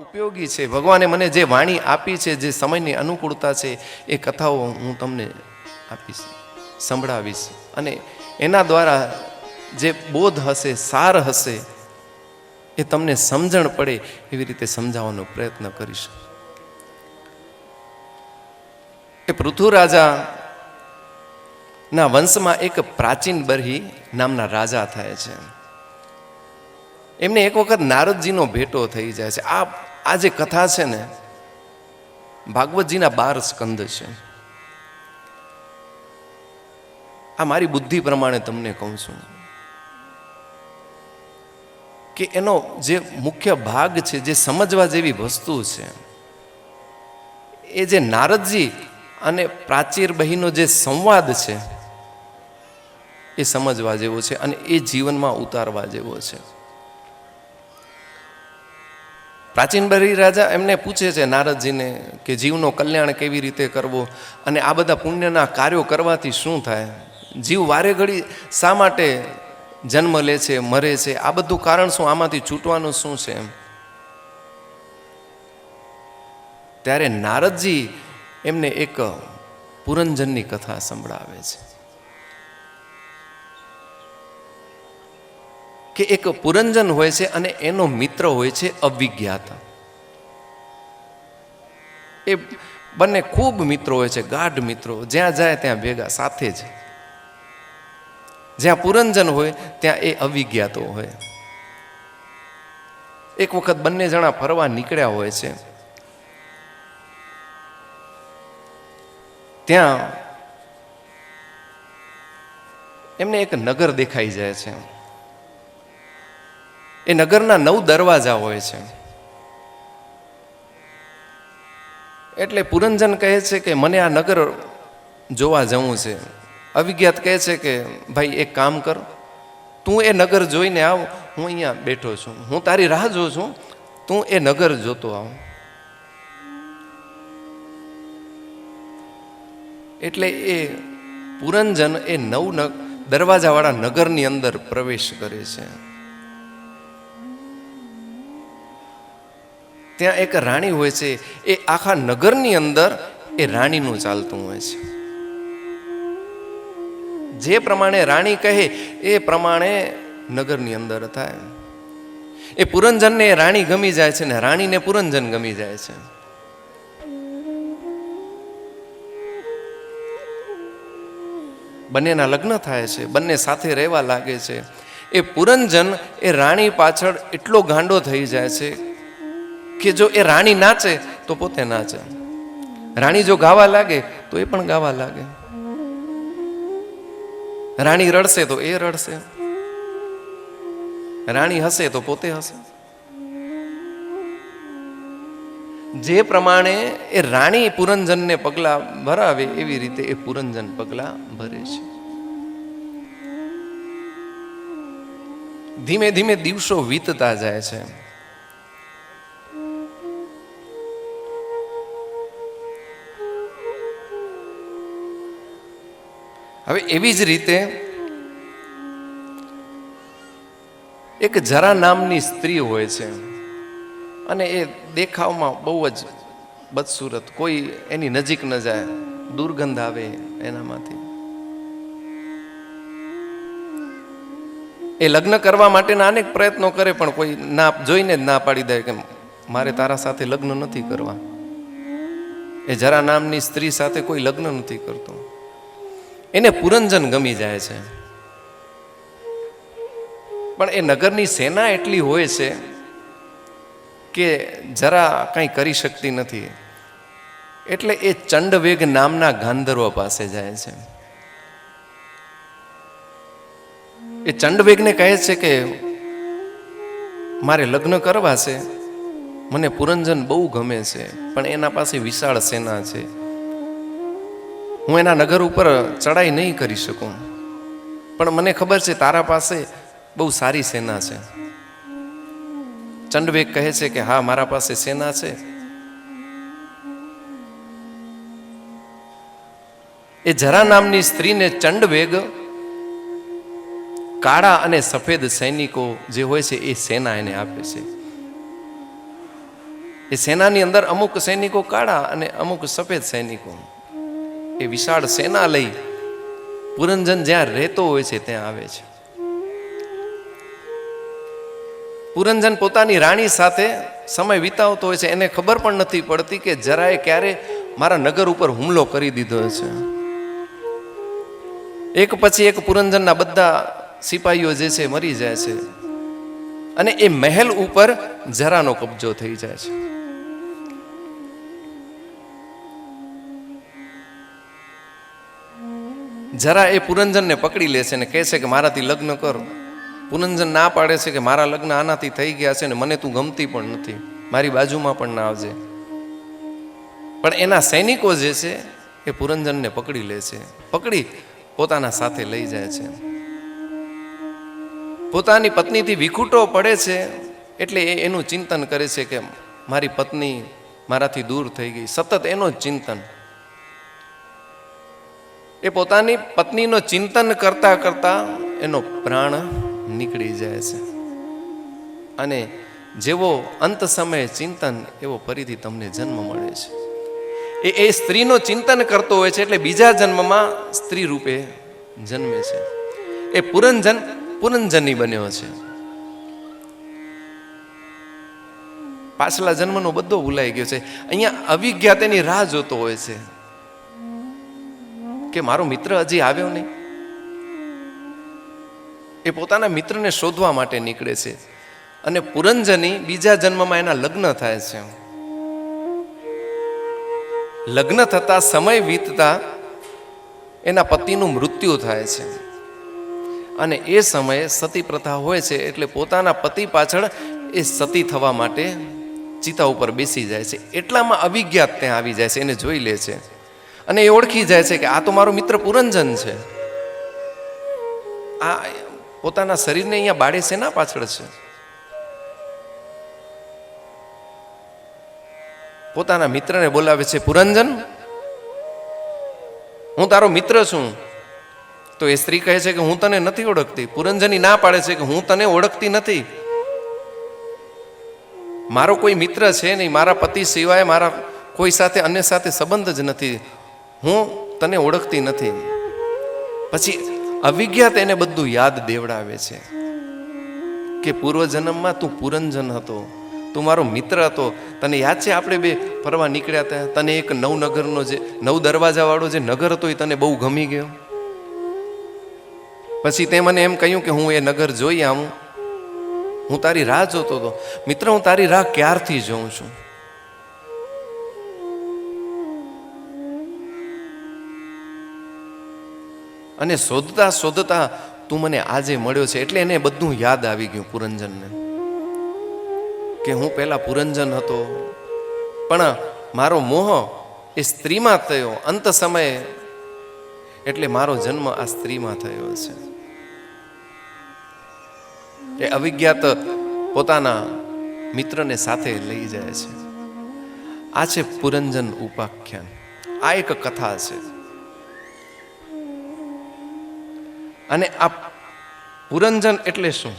ઉપયોગી છે. ભગવાને મને જે વાણી આપી છે, જે સમયની અનુકૂળતા છે, એ કથાઓ હું તમને આપીશ, સંભળાવીશ, અને એના દ્વારા જે બોધ હશે, સાર હશે, એ તમને સમજણ પડે એવી રીતે સમજાવવાનો પ્રયત્ન કરીશ. એ પૃથુ રાજા ના વંશમાં એક પ્રાચીન બરહી નામના રાજા થાય છે. એમને એક વખત નારદજીનો ભેટો થઈ જાય છે. આ જે કથા છે ને, ભાગવતજીના 12 સ્કંદ છે. આ મારી બુદ્ધિ પ્રમાણે તમને કહું છું કે એનો જે મુખ્ય ભાગ છે, જે સમજવા જેવી વસ્તુ છે, એ જે નારદજી અને પ્રાચીર બહીનો જે સંવાદ છે, એ સમજવા જેવો છે અને એ જીવનમાં ઉતારવા જેવો છે. પ્રાચીન બરી રાજા એમને પૂછે છે નારદજીને કે જીવનો કલ્યાણ કેવી રીતે કરવો અને આ બધા પુણ્યના કાર્યો કરવાથી શું થાય, જીવ વારે ઘડી શા માટે જન્મ લે છે, મરે છે, આ બધું કારણ શું, આમાંથી છૂટવાનું શું છે એમ. ત્યારે નારદજી એમને એક પુરંજનની કથા સંભળાવે છે કે એક પુરંજન હોય છે અને એનો મિત્ર હોય છે અવિજ્ઞાતા. એ બંને ખૂબ મિત્રો હોય છે, ગાઢ મિત્રો, જ્યાં જાય ત્યાં ભેગા સાથે જ. જ્યાં પુરંજન હોય ત્યાં એ અવિજ્ઞાતો હોય. એક વખત બંને જણા ફરવા નીકળ્યા હોય છે. ત્યાં એમને એક નગર દેખાઈ જાય છે. એ નગરના 9 દરવાજા હોય છે. એટલે પુરંજન કહે છે કે મને આ નગર જોવા જવું છે. અવિજ્ઞાત કહે છે કે ભાઈ એક કામ કર, તું એ નગર જોઈને આવ, હું અહીંયા બેઠો છું, હું તારી રાહ જોઉં છું, તું એ નગર જોતો આવ. એટલે એ પુરંજન એ 9 દરવાજાવાળા નગરની અંદર પ્રવેશ કરે છે. ત્યાં એક રાણી હોય છે. એ આખા નગરની અંદર એ રાણીનું ચાલતું હોય છે. જે પ્રમાણે રાણી કહે એ પ્રમાણે નગરની અંદર થાય. એ પુરંજનને રાણી ગમી જાય છે ને રાણીને પુરંજન ગમી જાય છે. બંનેના લગ્ન થાય છે, બંને સાથે રહેવા લાગે છે. એ પુરંજન એ રાણી પાછળ એટલો ગાંડો થઈ જાય છે કે જો એ રાણી નાચે તો પોતે નાચે, રાણી જો ગાવા લાગે તો એ પણ ગાવા લાગે, રાણી રડશે તો એ રડશે, રાણી હસે તો પોતે હસે. જે પ્રમાણે એ રાણી પુરંજનને પગલા ભરાવે એવી રીતે એ પુરંજન પગલા ભરે છે. ધીમે ધીમે દિવસો વીતતા જાય છે. હવે એવી જ રીતે એક જરા નામની સ્ત્રી હોય છે અને એ દેખાવમાં બહુ જ બદસુરત, કોઈ એની નજીક ન જાય, દુર્ગંધ આવે એનામાંથી. એ લગ્ન કરવા માટેના અનેક પ્રયત્નો કરે પણ કોઈ ના જોઈને જ ના પાડી દે કે મારે તારા સાથે લગ્ન નથી કરવા. એ જરા નામની સ્ત્રી સાથે કોઈ લગ્ન નથી કરતો. એને પુરંજન ગમી જાય છે પણ એ નગરની સેના એટલી હોય છે કે જરા કંઈ કરી શકતી નથી. એટલે એ ચંડવેગ નામના ગાંધર્વ પાસે જાય છે. એ ચંડવેગને કહે છે કે મારે લગ્ન કરવા છે, મને પુરંજન બહુ ગમે છે પણ એના પાસે વિશાળ સેના છે, હું એના નગર ઉપર ચડાઈ નહીં કરી શકું, પણ મને ખબર છે તારા પાસે બહુ સારી સેના છે. ચંડવેગ કહે છે કે હા, મારા પાસે સેના છે. એ જરા નામની સ્ત્રીને ચંડવેગ કાળા અને સફેદ સૈનિકો જે હોય છે એ સેના એને આપે છે. એ સેનાની અંદર અમુક સૈનિકો કાળા અને અમુક સફેદ સૈનિકો. એ વિશાળ સેના લઈ પુરંજન જ્યાં રહેતો હોય છે ત્યાં આવે છે. પુરંજન પોતાની રાણી સાથે સમય વિતાવતો હોય છે. એને ખબર પણ નથી પડતી કે જરાએ ક્યારે મારા નગર ઉપર હુમલો કરી દીધો છે. એક પછી એક પુરંજનના બધા સિપાહીઓ જે છે મરી જાય છે અને એ મહેલ ઉપર જરાનો કબજો થઈ જાય છે. જરા એ પુરંજનને પકડી લે છે અને કહે છે કે મારાથી લગ્ન કર. પુરંજન ના પાડે છે કે મારા લગ્ન આનાથી થઈ ગયા છે ને મને તું ગમતી પણ નથી, મારી બાજુમાં પણ ના આવજે. પણ એના સૈનિકો જે છે એ પુરંજનને પકડી લે છે. પકડી પોતાના સાથે લઈ જાય છે. પોતાની પત્નીથી વિખૂટો પડે છે એટલે એ એનું ચિંતન કરે છે કે મારી પત્ની મારાથી દૂર થઈ ગઈ. સતત એનો જ ચિંતન. એ પોતાની પત્નીનો ચિંતન કરતા કરતા એનો પ્રાણ નીકળી જાય છે. અને જેવો અંત સમયે ચિંતન એવો ફરીથી તમને જન્મ મળે છે. એ સ્ત્રીનો ચિંતન કરતો હોય છે એટલે બીજા જન્મમાં સ્ત્રી રૂપે જન્મે છે. એ પુરંજની બન્યો છે. પાછલા જન્મનો બધો ભૂલાઈ ગયો છે. અહીંયા અવિજ્ઞાત એની રાહ જોતો હોય છે કે મારો મિત્ર હજી આવ્યો નહીં. એ પોતાના મિત્રને શોધવા માટે નીકળે છે અને પુરંજની બીજા જન્મમાં એના લગ્ન થાય છે. લગ્ન થતા સમય વીતતા એના પતિનું મૃત્યુ થાય છે અને એ સમયે સતી પ્રથા હોય છે એટલે પોતાના પતિ પાછળ એ સતી થવા માટે ચિતા ઉપર બેસી જાય છે. એટલામાં અવિજ્ઞાત ત્યાં આવી જાય છે. એને જોઈ લે છે અને એ ઓળખી જાય છે કે આ તો મારો મિત્ર પુરંજન છે. આ પોતાના શરીરને અહીંયા બાળે છે ના પાછળ છે. પોતાના મિત્રને બોલાવે છે, પુરંજન હું તારો મિત્ર છું. તો એ સ્ત્રી કહે છે કે હું તને નથી ઓળખતી. પુરંજની ના પાડે છે કે હું તને ઓળખતી નથી. મારો કોઈ મિત્ર છે નહીં, મારા પતિ સિવાય મારા કોઈ સાથે અન્ય સાથે સંબંધ જ નથી, હું તને ઓળખતી નથી. પછી અવિજ્ઞાત એને બધું યાદ દેવડાવે છે કે પૂર્વજન્મમાં તું પુરંજન હતો, તું મારો મિત્ર હતો. તને યાદ છે આપણે બે ફરવા નીકળ્યા હતા, તને એક નવનગરનો જે 9 દરવાજા વાળો જે નગર હતો એ તને બહુ ગમી ગયો. પછી તે મને એમ કહ્યું કે હું એ નગર જોઈ આવું, હું તારી રાહ જોતો હતો. મિત્ર, હું તારી રાહ ક્યારથી જોઉં છું. અને શોધતા શોધતા તું મને આજે મળ્યો છે. એટલે એને બધું યાદ આવી ગયું પુરંજનને કે હું પહેલા પુરંજન હતો પણ મારો મોહ એ સ્ત્રીમાં થયો અંત સમયે, એટલે મારો જન્મ આ સ્ત્રીમાં થયો છે. એ અવિજ્ઞાત પોતાના મિત્રને સાથે લઈ જાય છે. આ છે પુરંજન ઉપાખ્યાન. આ એક કથા છે. અને આ પુરંજન એટલે શું?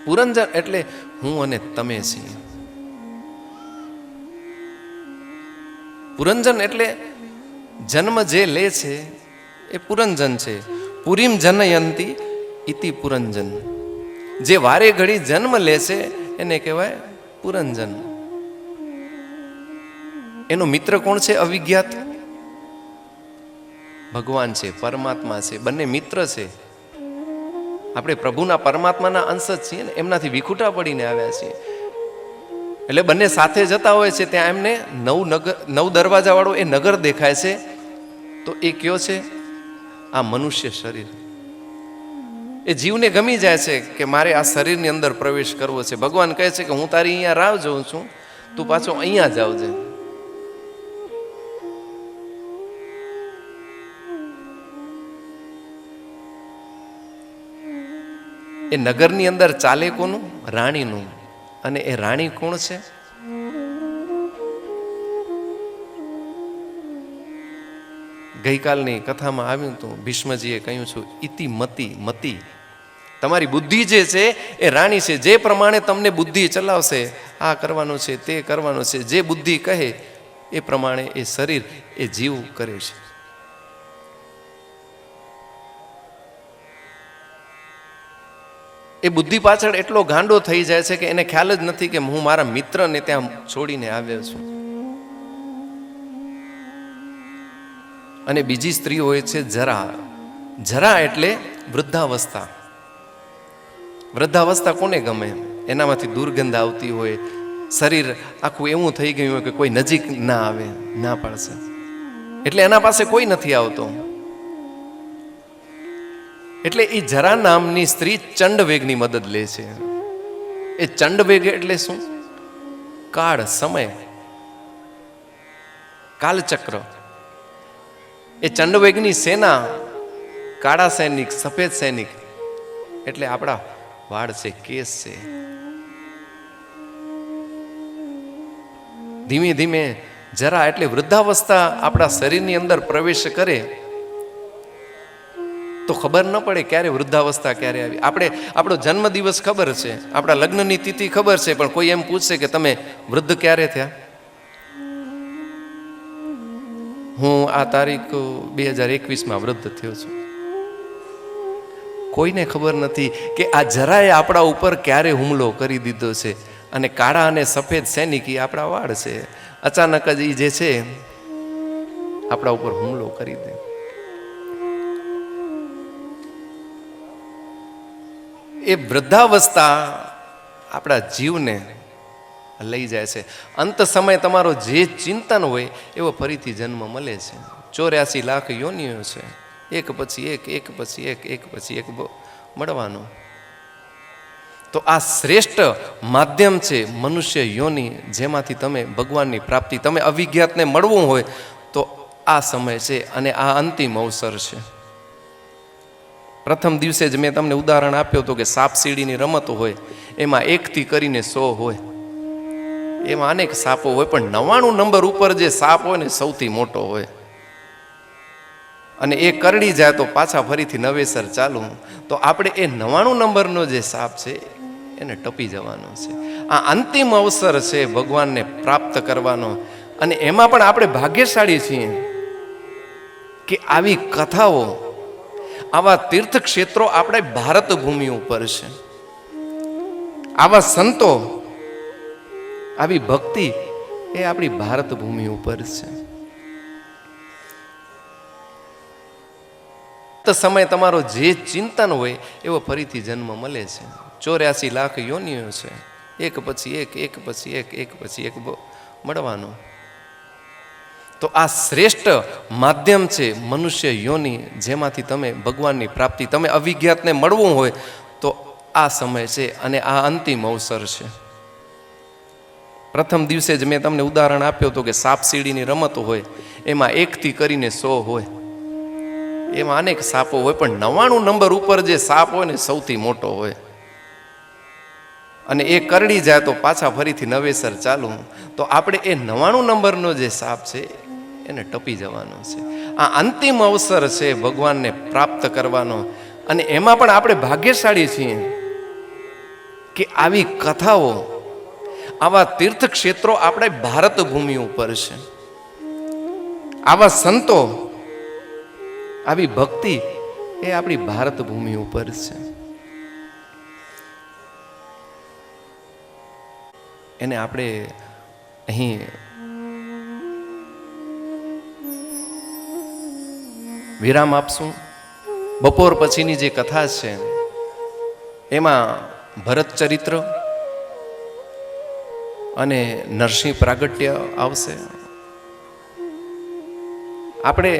પુરંજન એટલે હું અને તમે છીએ. પુરંજન એટલે જન્મ જે લે છે એ પુરંજન છે. પુરીમ જનયંતી ઇતિ પુરંજન. જે વારે ઘડી જન્મ લે છે એને કહેવાય પુરંજન. એનો મિત્ર કોણ છે? અવિજ્ઞાત. ભગવાન છે, પરમાત્મા છે, બંને મિત્ર છે. આપણે પ્રભુના પરમાત્માના અંશ જ છીએ ને, એમનાથી વિખૂટા પડીને આવ્યા છીએ. એટલે બંને સાથે જતા હોય છે. ત્યાં એમને 9 દરવાજા વાળો એ નગર દેખાય છે. તો એ કયો છે? આ મનુષ્ય શરીર. એ જીવને ગમી જાય છે કે મારે આ શરીરની અંદર પ્રવેશ કરવો છે. ભગવાન કહે છે કે હું તારી અહીંયા રાહ જોઉં છું, તું પાછો અહીંયા જ આવજે. એ નગરની અંદર ચાલે કોનું? રાણીનું. અને એ રાણી કોણ છે? ગઈકાલની કથામાં આવ્યું હતું, ભીષ્મજીએ કહ્યું છું, ઇતિ મતિ. તમારી બુદ્ધિ જે છે એ રાણી છે. જે પ્રમાણે તમને બુદ્ધિ ચલાવશે આ કરવાનું છે, તે કરવાનું છે, જે બુદ્ધિ કહે એ પ્રમાણે એ શરીર એ જીવ કરે છે. એ બુદ્ધિ પાછળ એટલો ગાંડો થઈ જાય છે કે એને ખ્યાલ જ નથી કે હું મારા મિત્રને ત્યાં છોડીને આવ્યો છું. અને બીજી સ્ત્રી હોય છે જરા. જરા એટલે વૃદ્ધાવસ્થા. વૃદ્ધાવસ્થા કોને ગમે? એનામાંથી દુર્ગંધ આવતી હોય, શરીર આખું એવું થઈ ગયું હોય કે કોઈ નજીક ના આવે, ના પાડશે, એટલે એના પાસે કોઈ નથી આવતો. એટલે એ જરા નામની સ્ત્રી ચંડવેગની મદદ લે છે. એ ચંડવેગ એટલે શું? કાળ, સમય, કાલચક્ર. એ ચંડવેગની સેના, કાળા સૈનિક, સફેદ સૈનિક એટલે આપણા વાળ છે, કેસ છે. ધીમે ધીમે જરા એટલે વૃદ્ધાવસ્થા આપણા શરીરની અંદર પ્રવેશ કરે તો ખબર ન પડે ક્યારે વૃદ્ધાવસ્થા ક્યારે આવી. આપણો જન્મદિવસ ખબર છે, આપણા લગ્નની તિથિ ખબર છે, પણ કોઈ એમ પૂછશે કે તમે વૃદ્ધ ક્યારે થયા? હું આ તારીખ 2021માં વૃદ્ધ થયો છું. કોઈને ખબર નથી કે આ જરાએ આપણા ઉપર ક્યારે હુમલો કરી દીધો છે. અને કાળા અને સફેદ સૈનિક એ આપણા વાળ છે. અચાનક જ એ જે છે આપણા ઉપર હુમલો કરી દે. એ વૃદ્ધાવસ્થા આપણા જીવને લઈ જાય છે. અંત સમય તમારો જે ચિંતન હોય એવો ફરીથી જન્મ મળે છે. 84 લાખ યોનિઓ છે, એક પછી એક, એક પછી એક, એક પછી એક મળવાનું. તો આ શ્રેષ્ઠ માધ્યમ છે મનુષ્ય યોની, જેમાંથી તમે ભગવાનની પ્રાપ્તિ, તમે અવિજ્ઞાતને મળવું હોય તો આ સમય છે અને આ અંતિમ અવસર છે. પ્રથમ દિવસે જ મેં તમને ઉદાહરણ આપ્યું હતું કે સાપ સીડીની રમતો હોય, એમાં 1થી કરીને 100 હોય, એમાં અનેક સાપો હોય, પણ 99 નંબર ઉપર જે સાપ હોય ને સૌથી મોટો હોય. અને એ કરડી જાય તો પાછા ફરીથી નવેસર ચાલુ. તો આપણે એ 99 નંબરનો જે સાપ છે એને ટપી જવાનો છે. આ અંતિમ અવસર છે ભગવાનને પ્રાપ્ત કરવાનો. અને એમાં પણ આપણે ભાગ્યશાળી છીએ કે આવી કથાઓ, આવા તીર્થ ક્ષેત્રો આપણે ભારત ભૂમિ ઉપર છે. આવા સંતો, આવી ભક્તિ એ આપણી ભારત ભૂમિ ઉપર છે. સમય તમારો જે ચિંતન હોય એવો ફરીથી જન્મ મળે છે. 84 લાખ યોનિઓ છે, એક પછી એક, એક પછી એક, એક પછી એક મળવાનું. તો આ શ્રેષ્ઠ માધ્યમ છે મનુષ્ય યોની, જેમાંથી તમે ભગવાનની પ્રાપ્તિ, તમે અવિજ્ઞાતને મળવું હોય તો આ સમય છે અને આ અંતિમ અવસર છે. પ્રથમ દિવસે જ મેં તમને ઉદાહરણ આપ્યું હતું કે સાપ સીડીની રમતો હોય, એમાં 1થી કરીને 100 હોય, એમાં અનેક સાપો હોય, પણ 99 નંબર ઉપર જે સાપ હોય ને સૌથી મોટો હોય. અને એ કરડી જાય તો પાછા ફરીથી નવેસર ચાલુ. તો આપણે એ 99 નંબરનો જે સાપ છે એને ટપી જવાનો છે. આ અંતિમ અવસર છે ભગવાનને પ્રાપ્ત કરવાનો. અને એમાં પણ આપણે ભાગ્યશાળી છીએ કે આવી કથાઓ, આવા તીર્થ ક્ષેત્રો આપણે ભારત ભૂમિ ઉપર છે. આવા સંતો, આવી ભક્તિ એ આપણી ભારત ભૂમિ ઉપર છે. એને આપણે અહીં વિરામ આપશું. બપોર પછીની જે કથા છે એમાં ભરત ચરિત્ર અને નરસિંહ પ્રાગટ્ય આવશે. આપણે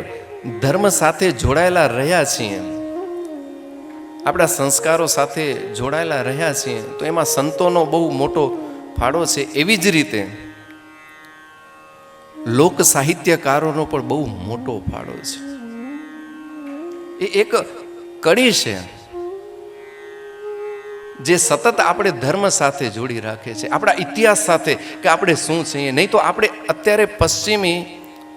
ધર્મ સાથે જોડાયેલા રહ્યા છીએ, આપણા સંસ્કારો સાથે જોડાયેલા રહ્યા છીએ, તો એમાં સંતોનો બહુ મોટો ફાળો છે. એવી જ રીતે લોક સાહિત્યકારોનો પણ બહુ મોટો ફાળો છે. એ એક કડી છે જે સતત આપણે ધર્મ સાથે જોડી રાખે છે, આપણા ઇતિહાસ સાથે કે આપણે શું છીએ. નહીં તો આપણે અત્યારે પશ્ચિમી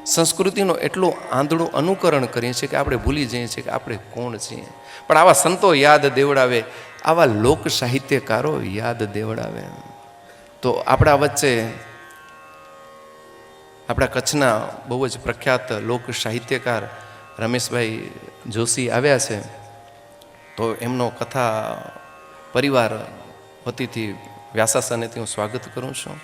સંસ્કૃતિનો એટલું આંધળું અનુકરણ કરીએ છીએ કે આપણે ભૂલી જઈએ છીએ કે આપણે કોણ છીએ. પણ આવા સંતો યાદ દેવડાવે, આવા લોક સાહિત્યકારો યાદ દેવડાવે. તો આપણા વચ્ચે આપણા કચ્છના બહુ જ પ્રખ્યાત લોક સાહિત્યકાર રમેશભાઈ જોશી આવ્યા છે. તો એમનો કથા પરિવાર વતીથી વ્યાસાસનેથી હું સ્વાગત કરું છું.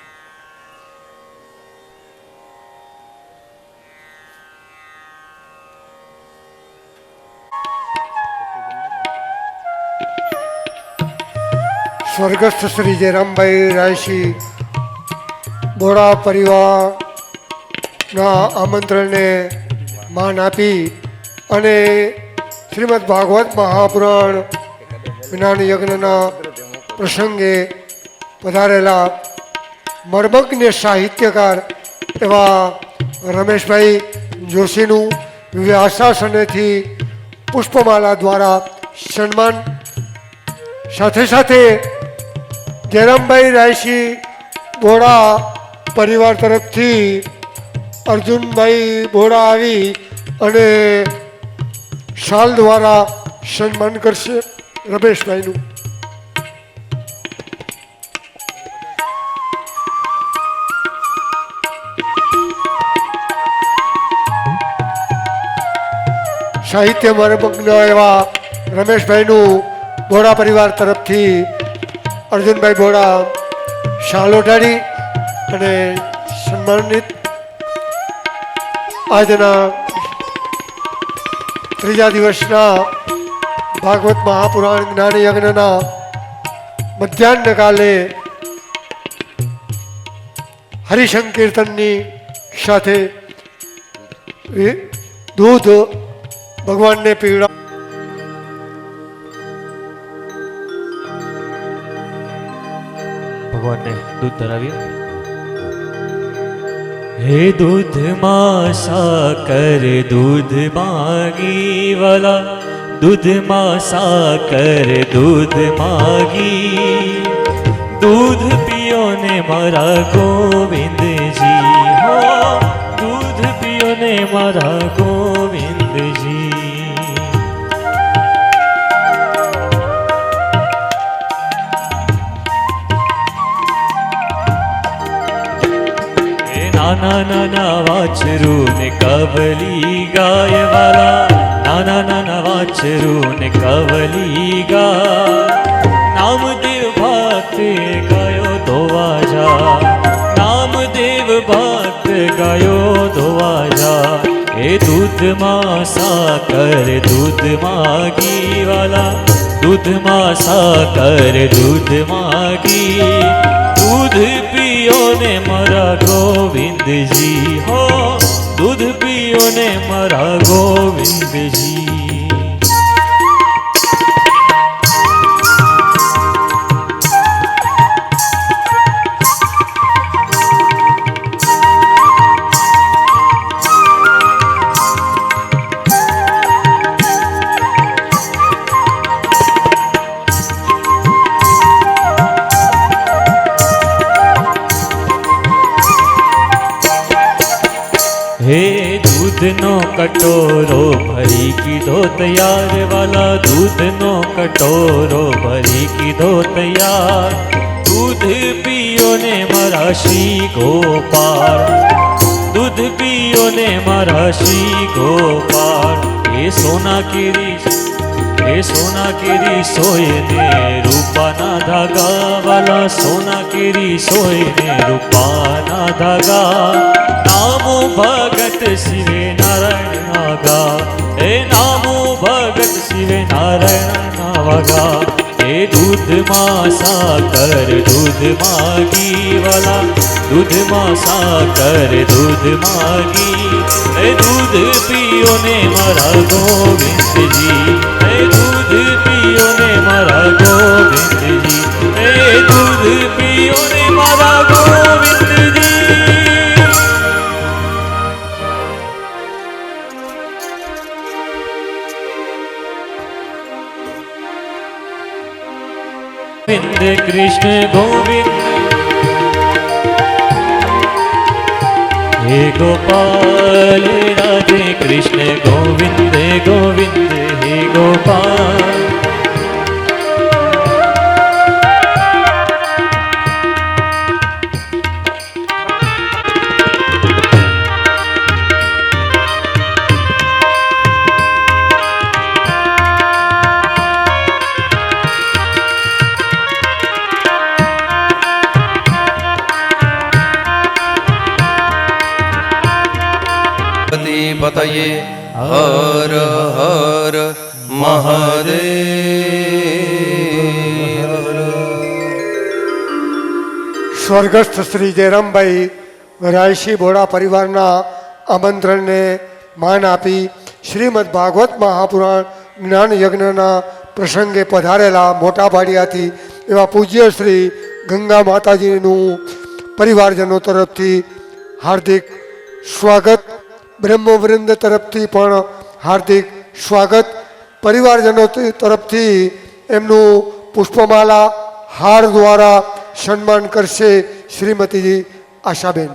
સ્વર્ગસ્થ શ્રી જયરામભાઈ રાયસી બોરા પરિવારના આમંત્રણને માન આપી અને શ્રીમદ ભાગવત મહાપુરાણ જ્ઞાન યજ્ઞના પ્રસંગે પધારેલા મર્મજ્ઞ સાહિત્યકાર એવા રમેશભાઈ જોશીનું વ્યાસાસનેથી પુષ્પમાલા દ્વારા સન્માન, સાથે સાથે જયરામભાઈ રાયસી બોડા પરિવાર તરફથી અર્જુનભાઈ બોડા આવી અને શાલ દ્વારા સન્માન કરશે રમેશભાઈનું. સાહિત્ય મર્મજ્ઞ એવા રમેશભાઈનું બોડા પરિવાર તરફથી અર્જુનભાઈ બોડા શાલ ઓઢાડી અને સન્માનિત. આજના ત્રીજા દિવસના ભાગવત મહાપુરાણ જ્ઞાન યજ્ઞના મધ્યાહ્ન કાલે હરિસંકીર્તનની સાથે દૂધ ભગવાનને પીવડા. ભગવાનને દૂધ ધરાવીએ. હે દૂધ માં સાકર દૂધ માગી વાલા, દૂધ માં સાકર દૂધ માગી, દૂધ પીઓ ને મારા ગોવિંદજી, હો દૂધ પીઓ ને મારા ગોવિંદજી. નાના નાના વાછરું ને કવલી ગાય વાલા, નાના નાના વાછરું ને કવલી ગાય, નામદેવ ભક્ત ગાયો ધોવા જા, નામદેવ ભક્ત ગાયો ધોવા જા. એ દૂધમાં સાકર દૂધ માગી વાલા, દૂધમાં સાકર દૂધ માગી, દૂધ પીઓ ને મારા ગોવિંદજી, હો દૂધ પીઓ ને મારા ગોવિંદજી. હે દૂધનો કટોરો ભરી કીધો તૈયાર વાલા, દૂધનો કટોરો ભરી કીધો તૈયાર, દૂધ પીઓ ને મારા શ્રી ગોપાલ, દૂધ પીઓ ને મારા શ્રી ગોપાલ. એ સોના કેરી, એ સોના કેરી સોય ને રૂપાના ધાગા વાલા, સોના કેરી સોય ને રૂપાના ધાગા, નામો ભગત શિવે નારાયણ નાગા, એ નામો ભગત શિવે નારાયણ નાગા. એ દૂધમાં સાકર દૂધ માગી વાલા, દૂધમાં સાકર દૂધ માગી, એ દૂધ પીઓ ને મારા ગોવિંદજી, એ દૂધ પીઓ ને મારા ગોવિંદજી, એ દૂધ પીઓ ને મારા ગોવિંદજી. गोविंद कृष्ण गोविंद, हे गोपाल राधे कृष्ण गोविंद गोविंद, हे गोपाल. પતયે હર હર મહાદેવ. સ્વર્ગસ્થ શ્રી જયરામભાઈ રાયસી બોડા પરિવારના આમંત્રણને માન આપી શ્રીમદ ભાગવત મહાપુરાણ જ્ઞાન યજ્ઞના પ્રસંગે પધારેલા મોટા ભાડિયાથી એવા પૂજ્ય શ્રી ગંગા માતાજીનું પરિવારજનો તરફથી હાર્દિક સ્વાગત, બ્રહ્મવૃંદ તરફથી પણ હાર્દિક સ્વાગત. પરિવારજનો તરફથી એમનું પુષ્પમાલા હાર દ્વારા સન્માન કરશે શ્રીમતીજી આશાબેન.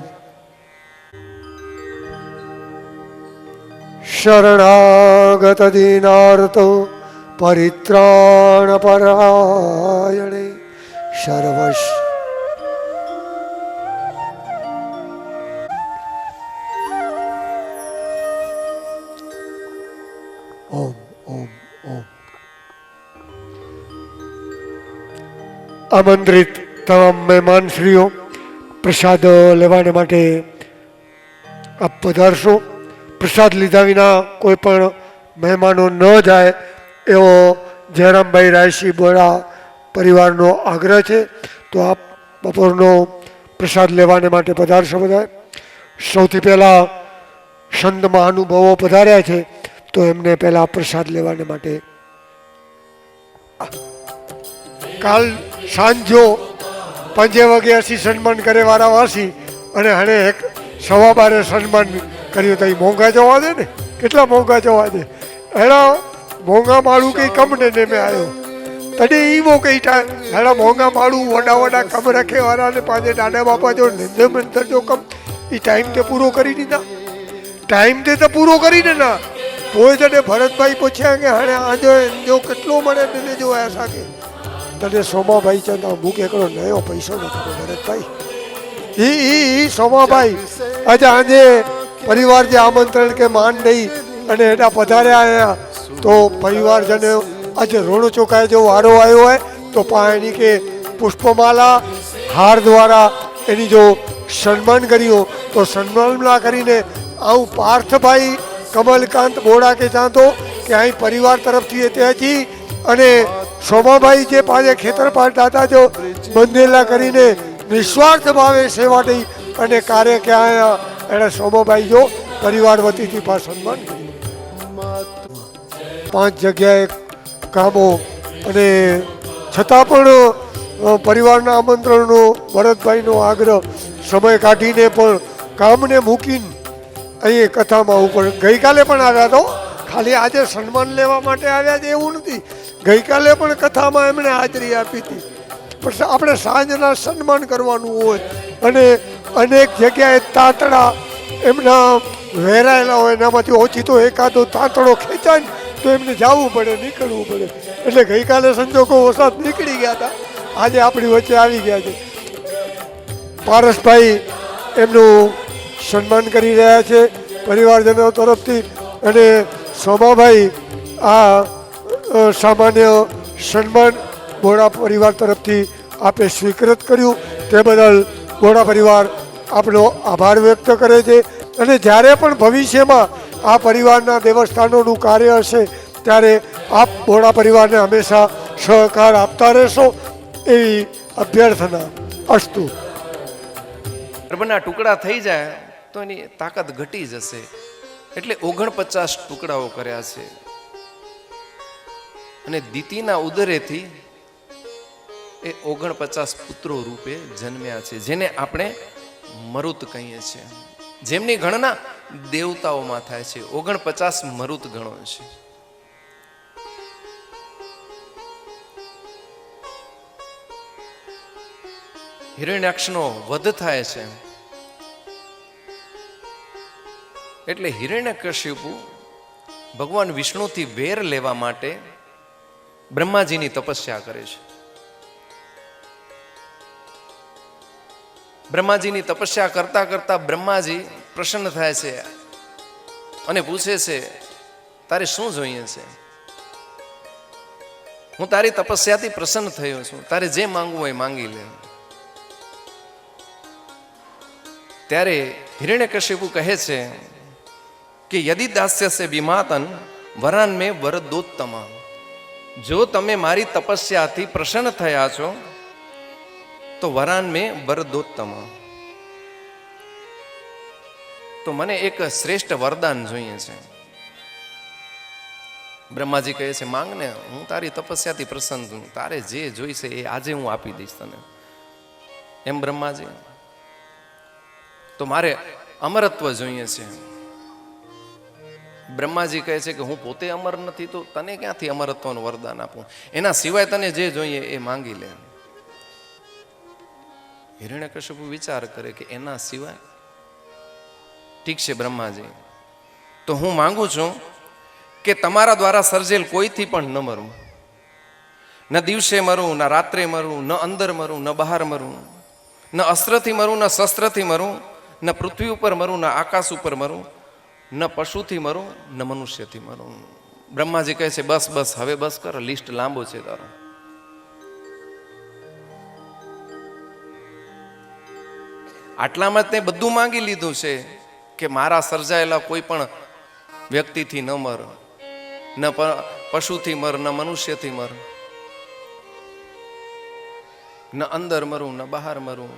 શરણાગત દીનાર્તો પરિત્રાણ પરાયણે સર્વશ ઓમ ઓમ ઓમ. આમંત્રિત તમામ મહેમાનશ્રીઓ, પ્રસાદ લેવાને માટે આપ પધારશો. પ્રસાદ લીધા વિના કોઈ પણ મહેમાનો ન જાય એવો જયરામભાઈ રાયસી બોરા પરિવારનો આગ્રહ છે. તો આપ બપોરનો પ્રસાદ લેવાને માટે પધારશો બધા. સૌથી પહેલાં સંત મહાનુભાવો પધાર્યા છે, તો એમને પહેલાં પ્રસાદ લેવાને માટે કાલ સાંજો 5 વાગ્યાથી સન્માન કરે વારાવાસી અને હણે 12:15 સન્માન કર્યું. તો એ મોંઘા જવા દે ને, કેટલા મોંઘા જવા દે. હેડા મોંઘા માળું કંઈ કમ ને મેં આવ્યો તડે એવો કંઈ હેડા મોંઘા માળું વડા કમ રખે વાળાને પાંચે દાદા બાપા જો નિંદર મંતર જો કમ એ ટાઈમ તે પૂરો કરી દીધા. ટાઈમ તે તો પૂરો કરીને ના પોઈ તને ભરતભાઈ પૂછ્યા કે હણે આજે જો કેટલો મળે તેને જો આશા કે તને સોમાભાઈ ચંદા મૂક એકડો નયો પૈસો નથી ભરતભાઈ. એ સોમાભાઈ આજે પરિવાર જે આમંત્રણ કે માન દઈ અને એના પધાર્યા આવ્યા તો પરિવારજનો આજે ઋણ ચૂકાય જો વારો આવ્યો હોય તો પાણી કે પુષ્પમાલા હાર દ્વારા એની જો સન્માન કર્યું તો સન્માનના કરીને આવું પાર્થભાઈ કમલકાંત બોડા કે ચાંતો કે અહીં પરિવાર તરફથી ત્યાંથી અને સોમાભાઈ જે પાસે ખેતરપાટ દાદા જો બંધેલા કરીને નિસ્વાર્થ ભાવે સેવા દઈ અને કાર્ય કે આયા એણે સોમાભાઈ જો પરિવાર વતીથી પણ સન્માન કર્યું. 5 જગ્યાએ કામો અને છતાં પણ પરિવારના આમંત્રણનો ભરતભાઈનો આગ્રહ સમય કાઢીને પણ કામને મૂકીને અહીં કથામાં ઉપર ગઈકાલે પણ આવ્યા તો ખાલી આજે સન્માન લેવા માટે આવ્યા છે એવું નથી. ગઈકાલે પણ કથામાં એમણે હાજરી આપી હતી. પણ આપણે સાંજના સન્માન કરવાનું હોય અને અનેક જગ્યાએ તાતડા એમના વહેરાયેલા હોય એનામાંથી ઓછી તો એકાદો તાતડો ખેંચાય ને તો એમને જવું પડે, નીકળવું પડે. એટલે ગઈકાલે સંજોગો વરસાદ નીકળી ગયા હતા, આજે આપણી વચ્ચે આવી ગયા છે. પારસભાઈ એમનું સન્માન કરી રહ્યા છે પરિવારજનો તરફથી અને સોમાભાઈ આ સામાન્ય સન્માન બોડા પરિવાર તરફથી આપે સ્વીકૃત કર્યું તે બદલ બોડા પરિવાર આપનો આભાર વ્યક્ત કરે છે. અને જ્યારે પણ ભવિષ્યમાં આ પરિવારના દેવસ્થાનોનું કાર્ય હશે ત્યારે આપ બોડા પરિવારને હંમેશા સહકાર આપતા રહેશો એવી અભ્યર્થના. અસ્તુ. રબરના ટુકડા થઈ જાય તો એની તાકાત ઘટી જશે, એટલે 49 ટુકડાઓ કર્યા છે. અને દીતીના ઉદરેથી એ 49 પુત્રો રૂપે જન્મ્યા છે, જેને આપણે મરુત કહીએ છીએ. જેમની ગણના દેવતાઓમાં થાય છે. 49 મરુત ગણો છે. હિરણ્યાક્ષનો વધ થાય છે એટલે હિરણ્યકશિપુ ભગવાન વિષ્ણુથી વેર લેવા માટે બ્રહ્માજીની તપસ્યા કરે છે. બ્રહ્માજીની તપસ્યા કરતા કરતા બ્રહ્માજી પ્રસન્ન થાય છે અને પૂછે છે તારે શું જોઈએ છે? હું તારી તપસ્યાથી પ્રસન્ન થયો છું, તારે જે માંગવું હોય માંગી લે. ત્યારે હિરણ્યકશિપુ કહે છે કે યદિ દાસ્યસે વિમાતન વરાન મેં વરદોત્તમ, જો તમે મારી તપસ્યાથી પ્રસન્ન થયા છો તો વરાન મેં વરદોત્તમ, તો મને એક શ્રેષ્ઠ વરદાન જોઈએ છે. બ્રહ્માજી કહે છે માંગ ને, હું તારી તપસ્યાથી પ્રસન્ન છું, તારે જે જોઈશે એ આજે હું આપી દઈશ તને. એમ બ્રહ્માજી, તો મારે અમરત્વ જોઈએ છે. બ્રહ્માજી કહે છે કે હું પોતે અમર નથી તો તને ક્યાંથી અમરત્વનું વરદાન આપું, એના સિવાય તને જે જોઈએ એ માંગી લે. હિરણ્યકશિપુ વિચાર કરે કે એના સિવાય, ઠીક છે બ્રહ્માજી, તો હું માંગુ છું કે તમારા દ્વારા સર્જેલ કોઈથી પણ ન મરું, ન દિવસે મરું, ન રાત્રે મરું, ન અંદર મરું, ન બહાર મરું, ન અસ્ત્રથી મરું, ન શસ્ત્રથી મરું, ન પૃથ્વી ઉપર મરું, ન આકાશ ઉપર મરું, ન પશુથી મરું, ન મનુષ્યથી મરું. બ્રહ્માજી કહે છે બસ બસ, હવે બસ કર, લિસ્ટ લાંબો છે તારો. આટલામાં જ તે બધું માંગી લીધું છે કે મારા સર્જાયેલા કોઈ પણ વ્યક્તિથી ન મર, ન પશુથી મર, ન મનુષ્યથી મર, ન અંદર મરું, ન બહાર મરું,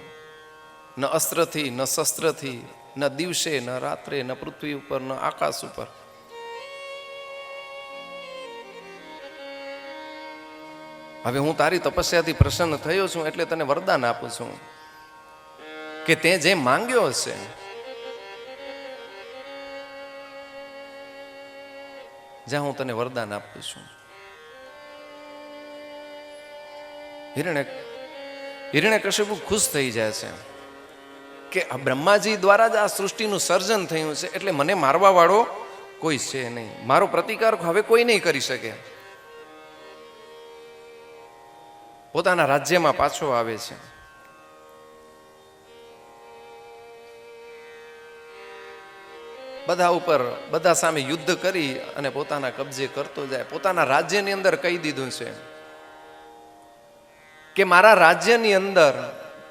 ન અસ્ત્રથી, ન શસ્ત્રથી, ન દિવસે, ન રાત્રે, ન પૃથ્વી ઉપર, ન આકાશ ઉપર. હવે હું તારી તપસ્યાથી પ્રસન્ન થયો છું એટલે તને વરદાન આપું છું કે તે જે માંગ્યો હશે જ્યાં હું તને વરદાન આપું છું. હિરણ્યકશિપુ ખુશ થઈ જાય છે કે આ બ્રહ્માજી દ્વારા જ આ સૃષ્ટિનું સર્જન થયું છે એટલે મને મારવા વાળો કોઈ છે નહીં, મારો પ્રતિકાર હવે કોઈ નહીં કરી શકે. પોતાના રાજ્યમાં પાછો આવે છે. બધા ઉપર, બધા સામે યુદ્ધ કરી અને પોતાના કબજે કરતો જાય. પોતાના રાજ્યની અંદર કહી દીધું છે કે મારા રાજ્યની અંદર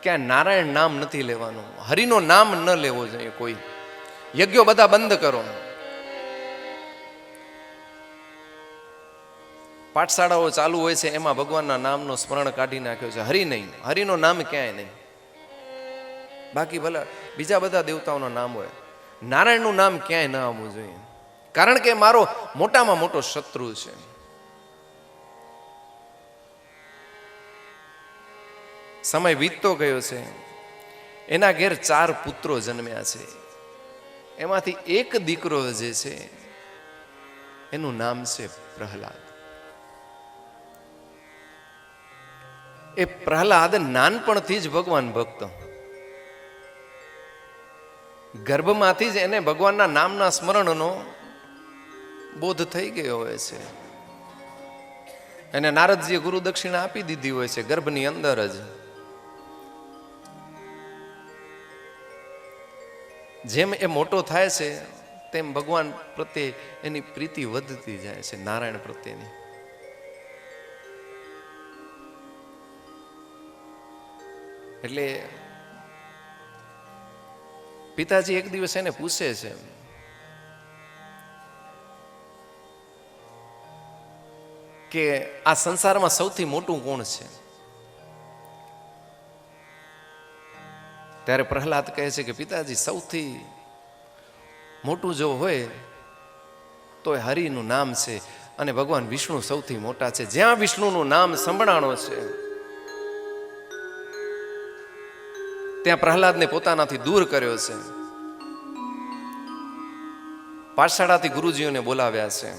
ક્યાં નારાયણ નામ નથી લેવાનું, હરિનો નામ ન લેવો જોઈએ કોઈ. યજ્ઞો બધા બંધ કરો. પાઠશાળાઓ ચાલુ હોય છે એમાં ભગવાનના નામનો સ્મરણ કાઢી નાખ્યો છે, હરિ નહીં, હરિનો નામ ક્યાંય નહીં. બાકી ભલે બીજા બધા દેવતાઓના નામ હોય, નારાયણનું નામ ક્યાંય ન આવવું જોઈએ, કારણ કે મારો મોટામાં મોટો શત્રુ છે. સમય વીતતો ગયો છે. એના ઘેર 4 પુત્રો જન્મ્યા છે. એમાંથી એક દીકરો જે છે એનું નામ છે પ્રહલાદ. એ પ્રહલાદ નાનપણથી જ ભગવાન ભક્ત, ગર્ભમાંથી જ એને ભગવાનના નામના સ્મરણનો બોધ થઈ ગયો હોય છે. એને નારદજીએ ગુરુ દક્ષિણા આપી દીધી હોય છે ગર્ભની અંદર જ. જેમ એ મોટો થાય છે તેમ ભગવાન પ્રત્યે એની પ્રીતિ વધતી જાય છે, નારાયણ પ્રત્યેની. એટલે પિતાજી એક દિવસ એને પૂછે છે કે આ સંસારમાં સૌથી મોટું કોણ છે? ત્યારે પ્રહલાદ કહે છે કે પિતાજી, સૌથી મોટું જો હોય તો એ હરિનું નામ છે અને ભગવાન વિષ્ણુ સૌથી મોટા છે. જ્યાં વિષ્ણુનું નામ સંભળાણો છે ત્યાં પ્રહલાદને પોતાનાથી દૂર કર્યો છે. પાઠશાળાથી ગુરુજીઓને બોલાવ્યા છે.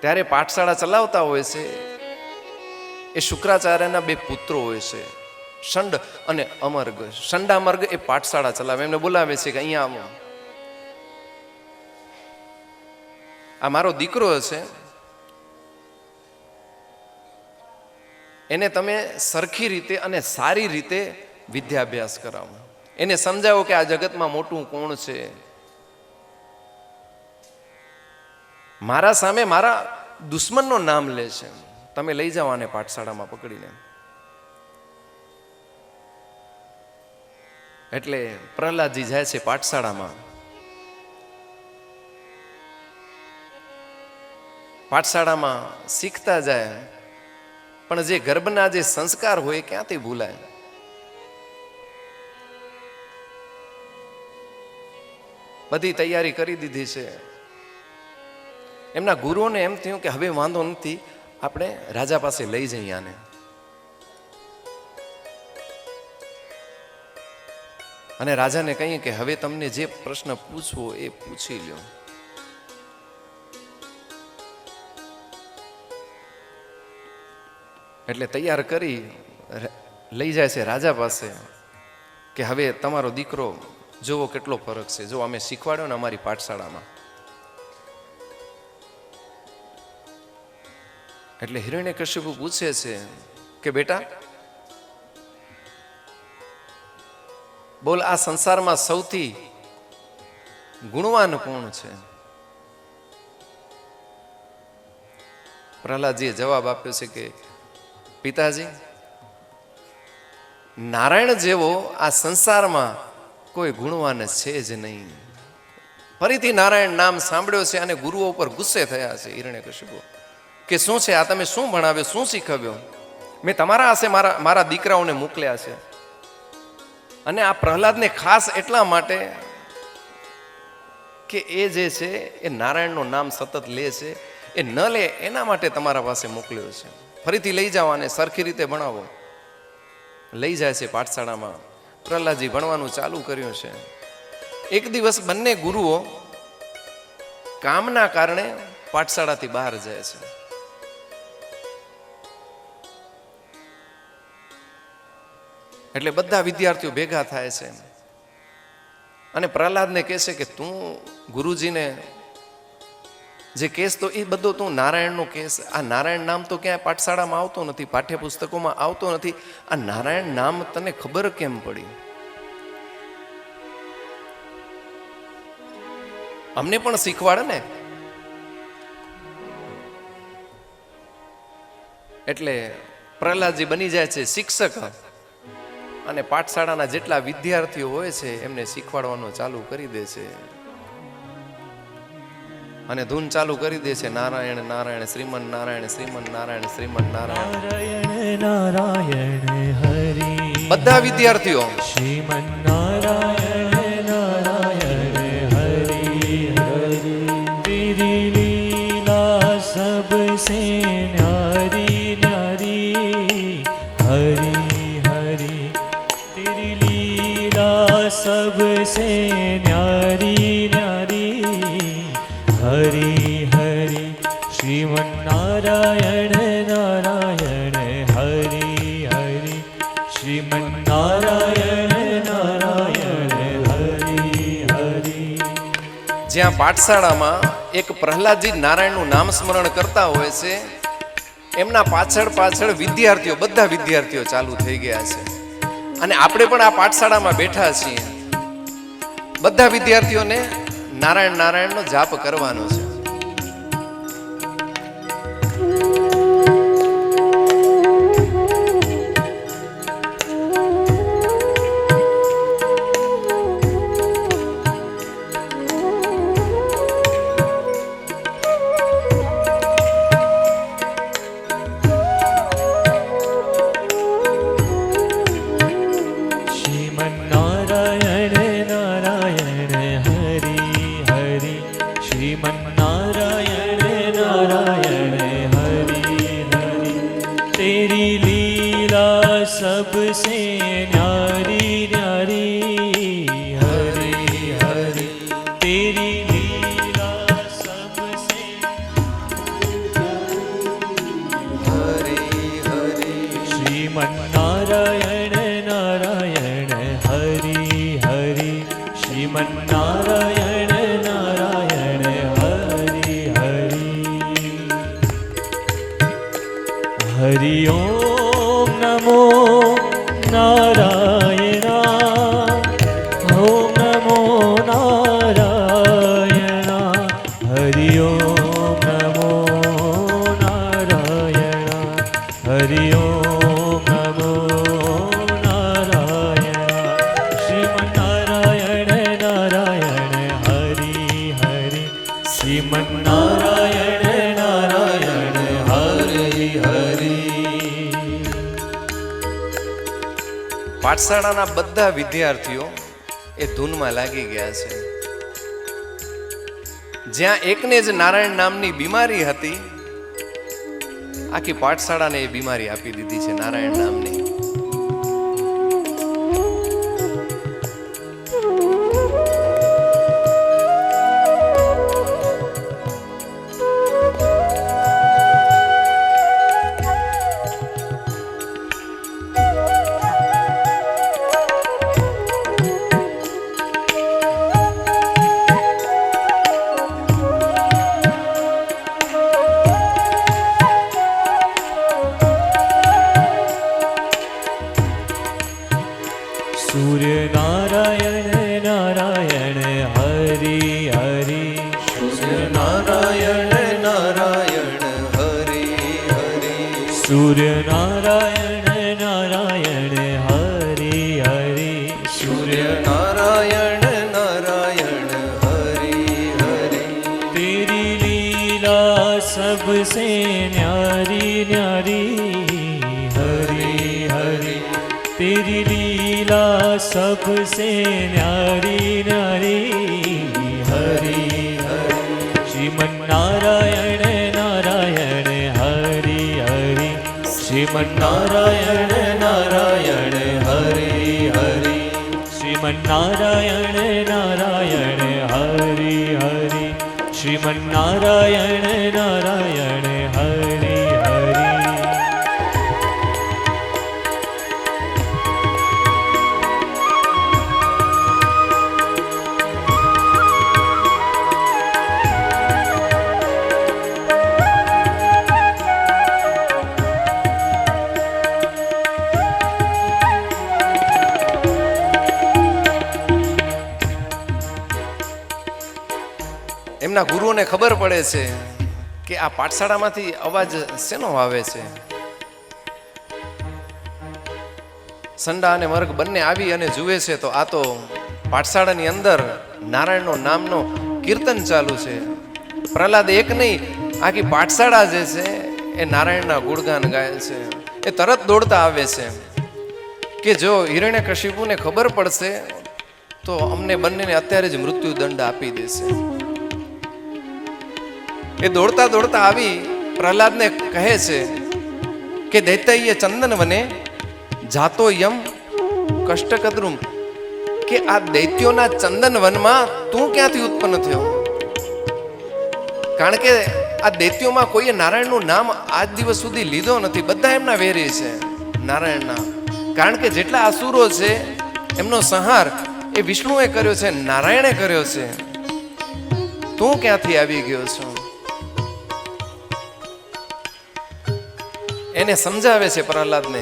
ત્યારે પાઠશાળા ચલાવતા હોય છે એ શુક્રાચાર્યના 2 પુત્રો હોય છે, શંડ અને અમર્ગ. શંડામર્ગ એ પાઠશાળા ચલાવે, એમને બોલાવે છે કે અહીંયા આવો, આ મારો દીકરો છે, એને તમે સરખી રીતે અને સારી રીતે વિદ્યાભ્યાસ કરાવો, એને સમજાવો કે આ જગતમાં મોટું કોણ છે. મારા સામે મારા દુશ્મનનું નામ લે છે, તમે લઈ જાઓ આને પાઠશાળામાં પકડીને. એટલે પ્રહલાદજી જાય છે પાઠશાળામાં પાઠશાળામાં શીખતા જાય, પણ જે ગર્ભના જે સંસ્કાર હોય ક્યાંથી ભૂલાય? બધી તૈયારી કરી દીધી છે. એમના ગુરુઓને એમ થયું કે હવે વાંધો નથી, આપણે રાજા પાસે લઈ જઈએ આને. અને રાજાને કહીએ કે હવે તમને જે પ્રશ્ન પૂછવો એ પૂછી લ્યો. એટલે તૈયાર કરી લઈ જાય છે રાજા પાસે કે હવે તમારો દીકરો જોવો કેટલો ફરક છે, જો અમે શીખવાડ્યો ને અમારી પાઠશાળામાં. એટલે હિરણ્યકશિપુ પૂછે છે કે બેટા બોલ, આ સંસારમાં સૌથી ગુણવાન કોણ છે? પ્રહલાદજીએ જવાબ આપ્યો છે કે પિતાજી, નારાયણ જેવો આ સંસારમાં કોઈ ગુણવાન છે જ નહીં. ફરીથી નારાયણ નામ સાંભળ્યો છે અને ગુરુઓ ઉપર ગુસ્સે થયા છે હિરણ્યકશિપુ કે શું છે આ, તમે શું ભણાવ્યો, શું શીખવ્યો? મેં તમારા હાથે મારા દીકરાઓને મોકલ્યા છે. અને આ પ્રહલાદને ખાસ એટલા માટે કે એ જે છે એ નારાયણનું નામ સતત લે છે, એ ન લે એના માટે તમારા પાસે મોકલ્યો છે. ફરીથી લઈ જાઓ અને સરખી રીતે ભણાવો. લઈ જાય છે પાઠશાળામાં. પ્રહલાદજી ભણવાનું ચાલુ કર્યું છે. એક દિવસ બંને ગુરુઓ કામના કારણે પાઠશાળાથી બહાર જાય છે. એટલે બધા વિદ્યાર્થીઓ ભેગા થાય છે અને પ્રહલાદને કહે છે કે તું ગુરુજીને જે કેસ તો એ બધો તું નારાયણનો કેસ, આ નારાયણ નામ તો ક્યાંય પાઠશાળામાં આવતો નથી, પાઠ્યપુસ્તકોમાં આવતો નથી. આ નારાયણ નામ તને ખબર કેમ પડી? અમને પણ શીખવાડ ને. એટલે પ્રહલાદજી બની જાય છે શિક્ષક અને પાઠશાળાના જેટલા વિદ્યાર્થીઓ હોય છે એમને શીખવાડવાનું ચાલુ કરી દે છે અને ધૂન ચાલુ કરી દે છે નારાયણ નારાયણ શ્રીમન નારાયણ શ્રીમન નારાયણ શ્રીમન નારાયણ નારાયણ નારાયણ હરિ. બધા વિદ્યાર્થીઓ શ્રીમન નારાયણ નારાયણ હરિ હરિ. તેરી લીલા સબસે ન્યારી ન્યારી હરિ હરિ. તેરી લીલા સબસે ન્યારી ન્યારી હરિ હરિ. શ્રીમન નારાયણ નારાયણ હરિ હરિ. શ્રીમન નારાયણ નારાયણ હરિ હરિ. જ્યાં પાઠશાળામાં એક પ્રહલાદજી નારાયણનું નામ સ્મરણ કરતા હોય છે, એમના પાછળ પાછળ વિદ્યાર્થીઓ, બધા વિદ્યાર્થીઓ ચાલુ થઈ ગયા છે. અને આપણે પણ આ પાઠશાળામાં બેઠા છીએ. બધા વિદ્યાર્થીઓને નારાયણ નારાયણનો જાપ કરવાનો છે. શ્રીમન નારાયણ નારાયણ હરિ હરિ. શ્રીમન નારાયણ નારાયણ હરિ હરિ. તેરી લીલા સબસે ન્યારી ન્યારી હરિ હરિ. તેરી લીલા સબસે શ્રીમન નારાયણ નારાયણ હરિ હરિ. શ્રીમન નારાયણ નારાયણ હરિ હરિ. હરિ ઓમ નમો નારાયણ. ઓમ નમો નારાયણ. હરિ ઓમ નમો નારાયણ. હરિ ઓમ નમો નારાયણ. શ્રીમન નારાયણ નારાયણ પાઠશાળાના બધા વિદ્યાર્થીઓ એ ધૂનમાં લાગી ગયા છે. જ્યાં એકને જ નારાયણ નામની બીમારી હતી, આખી પાઠશાળાને એ બીમારી આપી દીધી છે નારાયણ નામની. સૂર્ય નારાયણ નારાયણ હરિ હરિ. સૂર્ય નારાયણ નારાયણ હરિ હરિ. સૂર્ય નારાયણ નારાયણ હરિ હરિ. સૂર્ય નારાયણ નારાયણ હરિ હરિ. તેરી લીલા સબસે ન્યારી ન્યારી હરિ હરિ. तेरी लीला सबसे न्यारी न्यारी हरि हरि. श्रीमन नारायण नारायण हरि हरि. श्रीमन नारायण नारायण हरि हरि. श्रीमन नारायण नारायण हरि हरि. श्रीमन नारायण नारायण हरि हरि. એમના ગુરુઓને ખબર પડે છે કે આ પાઠશાળામાંથી અવાજ શેનો આવે છે. સંડા અને મર્ગ બંને આવી અને જુએ છે તો આ તો પાઠશાળાની અંદર નારાયણનો નામનો કીર્તન ચાલુ છે. પ્રહલાદ એક નહીં, આખી પાઠશાળા જે છે એ નારાયણના ગુણગાન ગાય છે. એ તરત દોડતા આવે છે કે જો હિરણ્યકશિપુને ખબર પડશે તો અમને બંનેને અત્યારે જ મૃત્યુ દંડ આપી દેશે. એ દોડતા દોડતા આવી પ્રહલાદને કહે છે કે દૈત્ય ચંદન વને જાતો યમ કષ્ટકદ્રુમ, કે આ દૈત્યોના ચંદન વનમાં તું ક્યાંથી ઉત્પન્ન થયો? કારણ કે આ દૈત્યોમાં કોઈએ નારાયણનું નામ આજ દિવસ સુધી લીધો નથી. બધા એમના વેરી છે નારાયણના. કારણ કે જેટલા અસુરો છે એમનો સંહાર એ વિષ્ણુએ કર્યો છે, નારાયણે કર્યો છે. તું ક્યાંથી આવી ગયો છો? એને સમજાવે છે પ્રહલાદને.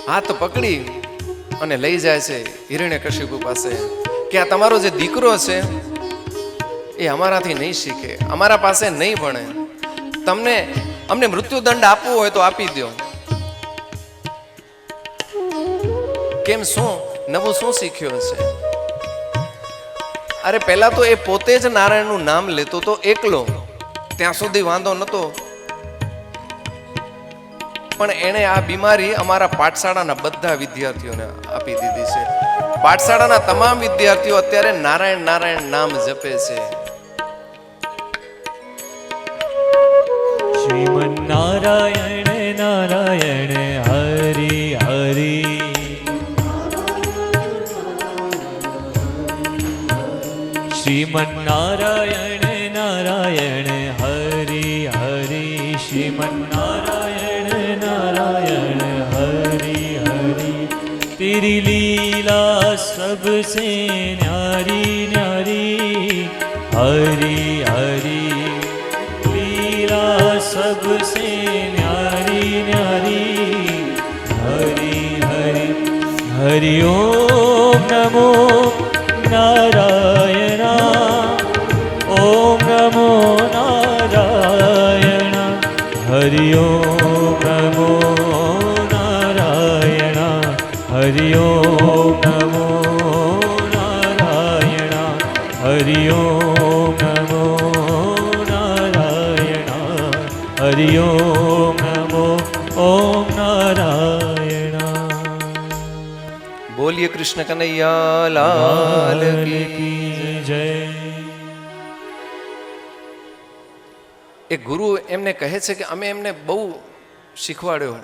હાથ પકડી અને લઈ જાય છે હિરણ્યકશિપુ પાસે કે આ તમારો જે દીકરો છે એ અમારાથી નહીં શીખે, અમારા પાસે નહીં ભણે. અમને મૃત્યુદંડ આપવો હોય તો આપી દો. કેમ, શું નવું શું શીખ્યો છે? અરે પહેલા તો એ પોતે જ નારાયણનું નામ લેતો તો એકલો, ત્યાં સુધી વાંધો નતો. પણ એણે આ બીમારી અમારા પાઠશાળાના બધા વિદ્યાર્થીઓને આપી દીધી છે. પાઠશાળાના તમામ વિદ્યાર્થીઓ અત્યારે નારાયણ નારાયણ નામ જપે છે. શ્રીમન નારાયણ નારાયણ હરિ હરિ. શ્રીમન નારાયણ નારાયણ હરિ હરિ. શ્રીમન નારાયણ નારાયણ હરિ હરિ. तेरी लीला सबसे न्यारी न्यारी हरि हरि. लीला सबसे न्यारी न्यारी हरि हरि. हरि ओम नमो नारायण. ओम नमो नारायण. हरि ओम नमो नारायण. हरि ओम नमो नारायण. हरि ओम नमो नारायण. हरि ओम नमो ओम नारायण. બોલીએ કૃષ્ણ કનૈયા લાલ કી. કી જય. એ ગુરુ એમને કહે છે કે અમે એમને બહુ શીખવાડ્યો,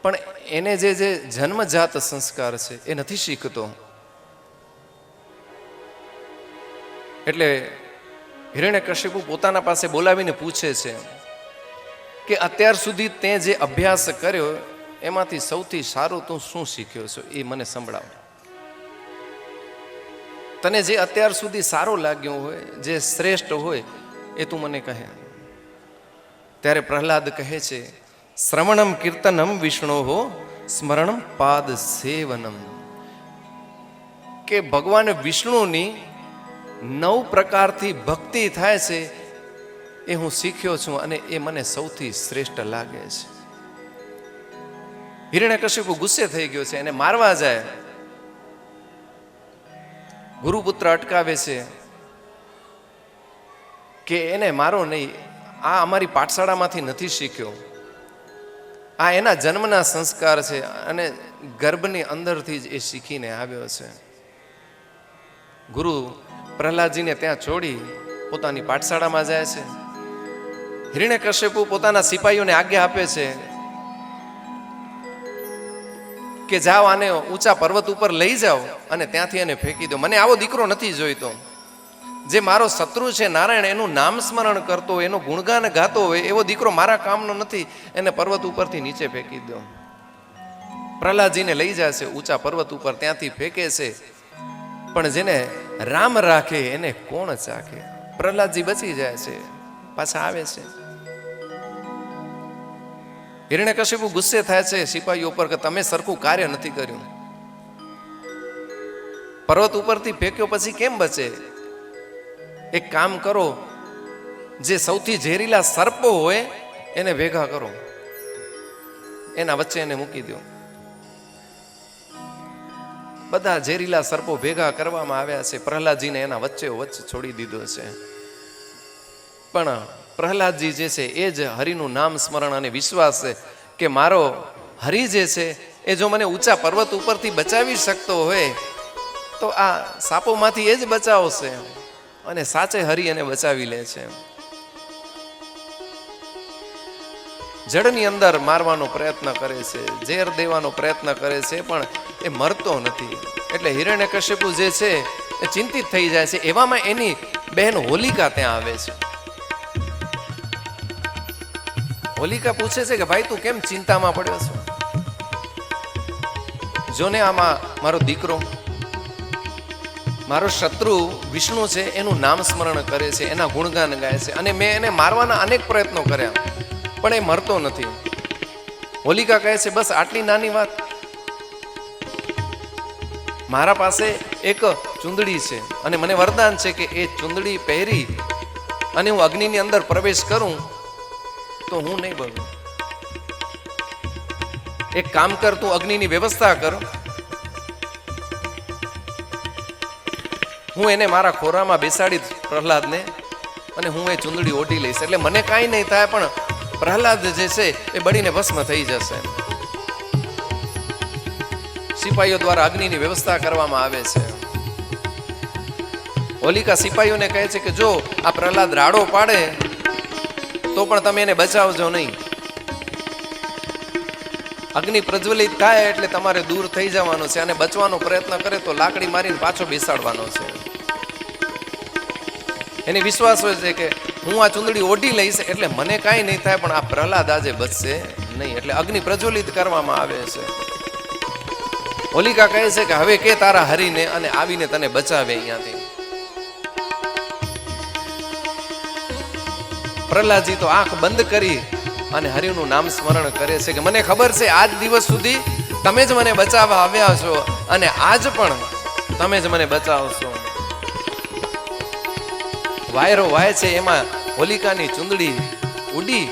પણ એને જે જન્મજાત સંસ્કાર છે એ નથી શીખતો. એટલે હિરણ્યકશિપુ પોતાના પાસે બોલાવીને પૂછે છે કે અત્યાર સુધી તે જે અભ્યાસ કર્યો એમાંથી સૌથી સારું તું શું શીખ્યો છો એ મને સંભળાવ. તને જે અત્યાર સુધી સારું લાગ્યું હોય, જે શ્રેષ્ઠ હોય એ તું મને કહે. ત્યારે પ્રહલાદ કહે છે, શ્રવણમ કીર્તનમ વિષ્ણોહો સ્મરણમ પાદ સેવનમ. કે ભગવાન વિષ્ણુની 9 પ્રકારથી ભક્તિ થાય છે એ હું શીખ્યો છું અને એ મને સૌથી શ્રેષ્ઠ લાગે છે. હિરણ્યકશિપુ ગુસ્સે થઈ ગયો છે, એને મારવા જાય. ગુરુપુત્ર અટકાવે છે કે એને મારો નહીં, આ અમારી પાઠશાળામાંથી નથી શીખ્યો, આ એના જન્મના સંસ્કાર છે અને ગર્ભની અંદરથી જ એ શીખીને આવ્યો છે. ગુરુ પ્રહલાદજીને ત્યાં છોડી પોતાની પાઠશાળામાં જાય છે. હિરણ્યકશ્યપુ પોતાના સિપાહીઓને આજ્ઞા આપે છે કે જાઓ આને ઊંચા પર્વત ઉપર લઈ જાઓ અને ત્યાંથી એને ફેંકી દો. મને આવો દીકરો નથી જોઈતો. જે મારો શત્રુ છે નારાયણ, એનું નામ સ્મરણ કરતો હોય, એનું ગુણગાન ગાતો હોય, એવો દીકરો મારા કામનો નથી. એને પર્વત ઉપરથી નીચે ફેંકી દો. પ્રહલાદજીને લઈ જાય છે ઊંચા પર્વત ઉપર, ત્યાંથી ફેંકે છે. પણ જેને રામ રાખે એને કોણ ચાખે. પ્રહલાદજી બચી જાય છે, પાછા આવે છે. હિરણ્યકશિપુ ગુસ્સે થાય છે સિપાહીઓ ઉપર કે તમે સરખું કાર્ય નથી કર્યું. પર્વત ઉપરથી ફેંક્યો પછી કેમ બચે? એક કામ કરો, જે સૌથી ઝેરીલા સર્પો હોય એને ભેગા કરો, એના વચ્ચે એને મૂકી દો. બધા ઝેરીલા સર્પો ભેગા કરવામાં આવ્યા છે. પ્રહલાદજીને એના વચ્ચે છોડી દીધો છે. પણ પ્રહલાદજી જે છે એ જ હરિનું નામ સ્મરણ અને વિશ્વાસ છે કે મારો હરિ જે છે એ જો મને ઊંચા પર્વત ઉપરથી બચાવી શકતો હોય તો આ સાપોમાંથી એ જ બચાવશે. અને સાચે હરિ એને બચાવી લે છે. જળની અંદર મારવાનો પ્રયત્ન કરે છે, ઝેર દેવાનો પ્રયત્ન કરે છે, પણ એ મરતો નથી. એટલે હિરણ્યકશ્યપુ જે છે એ ચિંતિત થઈ જાય છે. એવામાં એની બહેન હોલિકા ત્યાં આવે છે. હોલિકા પૂછે છે કે ભાઈ તું કેમ ચિંતામાં પડ્યો છો? જોને આમાં મારો દીકરો, મારો શત્રુ વિષ્ણુ છે એનું નામ સ્મરણ કરે છે, એના ગુણગાન ગાય છે, અને મેં એને મારવાના અનેક પ્રયત્નો કર્યા પણ એ મરતો નથી. હોલિકા કહે છે બસ આટલી નાની વાત? મારા પાસે એક ચુંદડી છે અને મને વરદાન છે કે એ ચુંદડી પહેરી અને હું અગ્નિની અંદર પ્રવેશ કરું તો હું નહીં બળું. એક કામ કર, તું અગ્નિની વ્યવસ્થા કર, હું એને મારા ખોરામાં બેસાડી પ્રહલાદને અને હું એ ચુંદડી ઓઢી લઈશ. એટલે મને કાંઈ નહીં થાય, પણ પ્રહલાદ જે છે એ બળીને ભસ્મ થઈ જશે. સિપાહીઓ દ્વારા અગ્નિની વ્યવસ્થા કરવામાં આવે છે. હોલિકા સિપાહીઓને કહે છે કે જો આ પ્રહલાદ રાડો પાડે તો પણ તમે એને બચાવજો નહીં. અગ્નિ પ્રજ્વલિત થાય એટલે તમારે દૂર થઈ જવાનો છે, અને બચવાનો પ્રયત્ન કરે તો લાકડી મારીને પાછો બેસાડવાનો છે. એને વિશ્વાસ હોય છે કે હું આ ચુંદડી ઓઢી લઈશ એટલે મને કાંઈ નહીં થાય, પણ આ પ્રહલાદ આજે બચશે નહીં. એટલે અગ્નિ પ્રજ્વલિત કરવામાં આવે છે. હોલિકા કહે છે કે હવે કે તારા હરીને અને આવીને તને બચાવે અહીંયાથી. પ્રહલાદજી તો આંખ બંધ કરી અને હરિનું નામ સ્મરણ કરે છે કે મને ખબર છે આજ દિવસ સુધી તમે જ મને બચાવવા આવ્યા છો અને આજ પણ તમે જ મને બચાવશો. વાયરો વાય છે એમાં હોલિકાની ચુંદડી ઉડી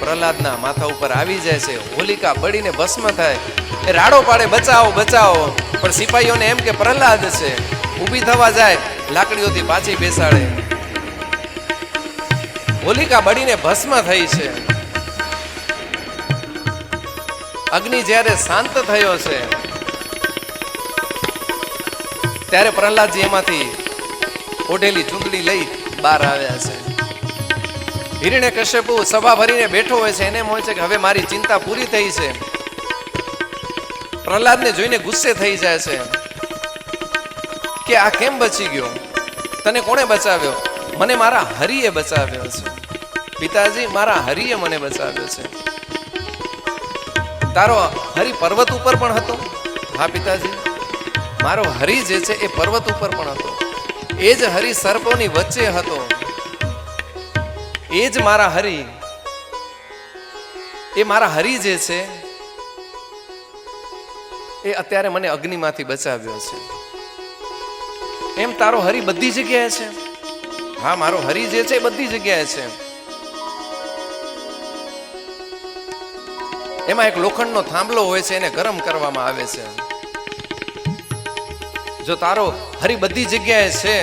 પ્રહલાદના માથા ઉપર આવી જાય છે. હોલિકા બળીને ભસ્મ થાય. એ રાડો પાડે બચાવો બચાવો, પણ સિપાહીઓને એમ કે પ્રહલાદ છે. ઊભી થવા જાય, લાકડીઓથી પાછી બેસાડે. હોલિકા બળીને ભસ્મ થઈ છે. અગ્નિ જ્યારે શાંત થયો છે ત્યારે પ્રહલાદજી એમાંથી ઓઢેલી ચૂંદડી લઈ બહાર આવ્યા છે. હિરણ્યકશ્યપુ સભા ભરીને બેઠો હોય છે, એને એમ હોય છે કે હવે મારી ચિંતા પૂરી થઈ છે. પ્રહલાદને જોઈને ગુસ્સે થઈ જાય છે કે આ કેમ બચી ગયો? તને કોણે બચાવ્યો? મને મારા હરિએ બચાવ્યો છે. પિતાજી, મારા હરિએ મને બચાવ્યો છે. તારો હરિ પર્વત ઉપર પણ હતો? હા પિતાજી, મારો હરિ જે છે એ પર્વત ઉપર પણ હતો. એ જ હરિ સર્પોની વચ્ચે હતો. એ જ મારા હરિ, એ મારા હરિ જે છે એ અત્યારે મને અગ્નિમાંથી બચાવ્યો છે. એમ તારો હરિ બધી જગ્યાએ છે? હા, મારો હરિ જે છે એ બધી જગ્યાએ છે. એમાં એક લોખંડનો થાંભલો હોય છે, એને ગરમ કરવામાં આવે છે. જો તારો હરિ બધી જગ્યાએ છે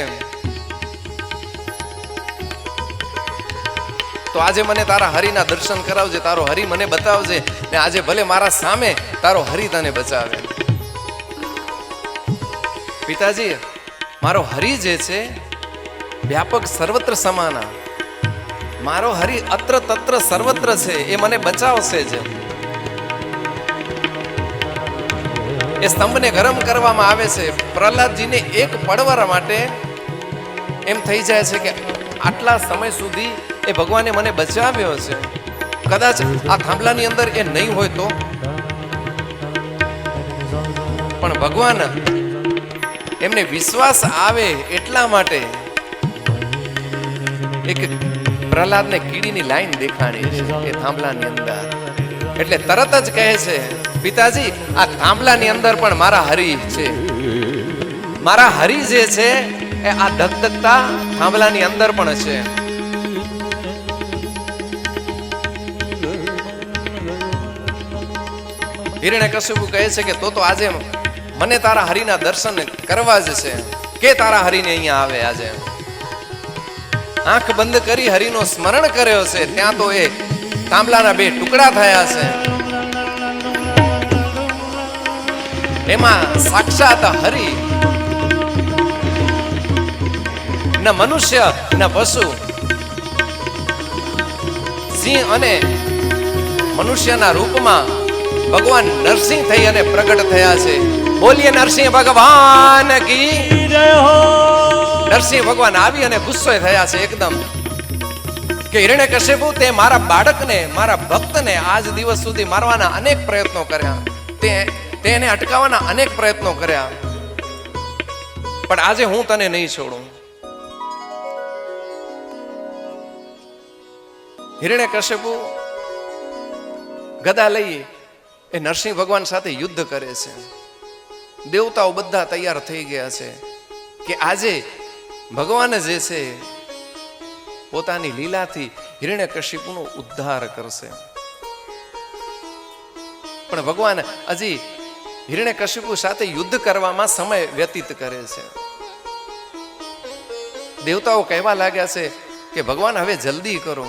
તો આજે મને તારા હરિના દર્શન કરાવજે, તારો હરિ મને બતાવજે, ને આજે ભલે મારા સામે તારો હરિ તને બચાવે. પિતાજી, મારો હરિ જે છે વ્યાપક સર્વત્ર સમાના, મારો હરિ અત્ર તત્ર સર્વત્ર છે, એ મને બચાવશે જ. એ સ્તંભને ગરમ કરવામાં આવે છે. પ્રહલાદજીને એક પડવાર માટે એમ થઈ જાય છે કે આટલા સમય સુધી એ ભગવાને મને બચાવ્યો છે, કદાચ આ થાંભલાની અંદર એ નહીં હોય તો. પણ ભગવાન એમને વિશ્વાસ આવે એટલા માટે એક પ્રહલાદને કીડીની લાઈન દેખાણી છે એ થાંભલાની અંદર. એટલે તરત જ કહે છે, પિતાજી, આ થાંભલાની અંદર પણ મારા હરિ છે. મારા હરિ જે છે એ આ ધગધગતા થાંભલાની અંદર પણ છે. હિરણ્યકશ્યપુ કહે છે કે તો આજે મને તારા હરિના દર્શન કરવા જ છે. કે તારા હરિને અહીંયા આવે. આજે આંખ બંધ કરી હરિનો સ્મરણ કર્યો છે, ત્યાં તો એ તાંબલાના બે ટુકડા થયા છે. એમાં સાક્ષાત હરિ, ન મનુષ્ય ન પશુ, સિંહ અને મનુષ્યના રૂપમાં ભગવાન નરસિંહ થઈ અને પ્રગટ થયા છે. બોલીએ નરસિંહ ભગવાન કી જય હો. નરસિંહ ભગવાન આવી અને ગુસ્સો થયા છે એકદમ કે હિરણ્યકશ્યપુ, તે મારા બાળકને, મારા ભક્તને આજ દિવસ સુધી મારવાના અનેક પ્રયત્નો કર્યા, તેને અટકાવવાના અનેક પ્રયત્નો કર્યા, પણ આજે હું તને નહીં છોડું. હિરણ્યકશ્યપુ ગદા લઈ એ નરસિંહ ભગવાન સાથે યુદ્ધ કરે છે. દેવતાઓ બધા તૈયાર થઈ ગયા છે કે આજે ભગવાન જે છે પોતાની લીલાથી હિરણ્યકશ્યપુનો ઉદ્ધાર કરશે. પણ ભગવાન હજી હિરણ્યકશ્યપુ સાથે યુદ્ધ કરવામાં સમય વ્યતીત કરે છે. દેવતાઓ કહેવા લાગ્યા છે કે ભગવાન હવે જલ્દી કરો.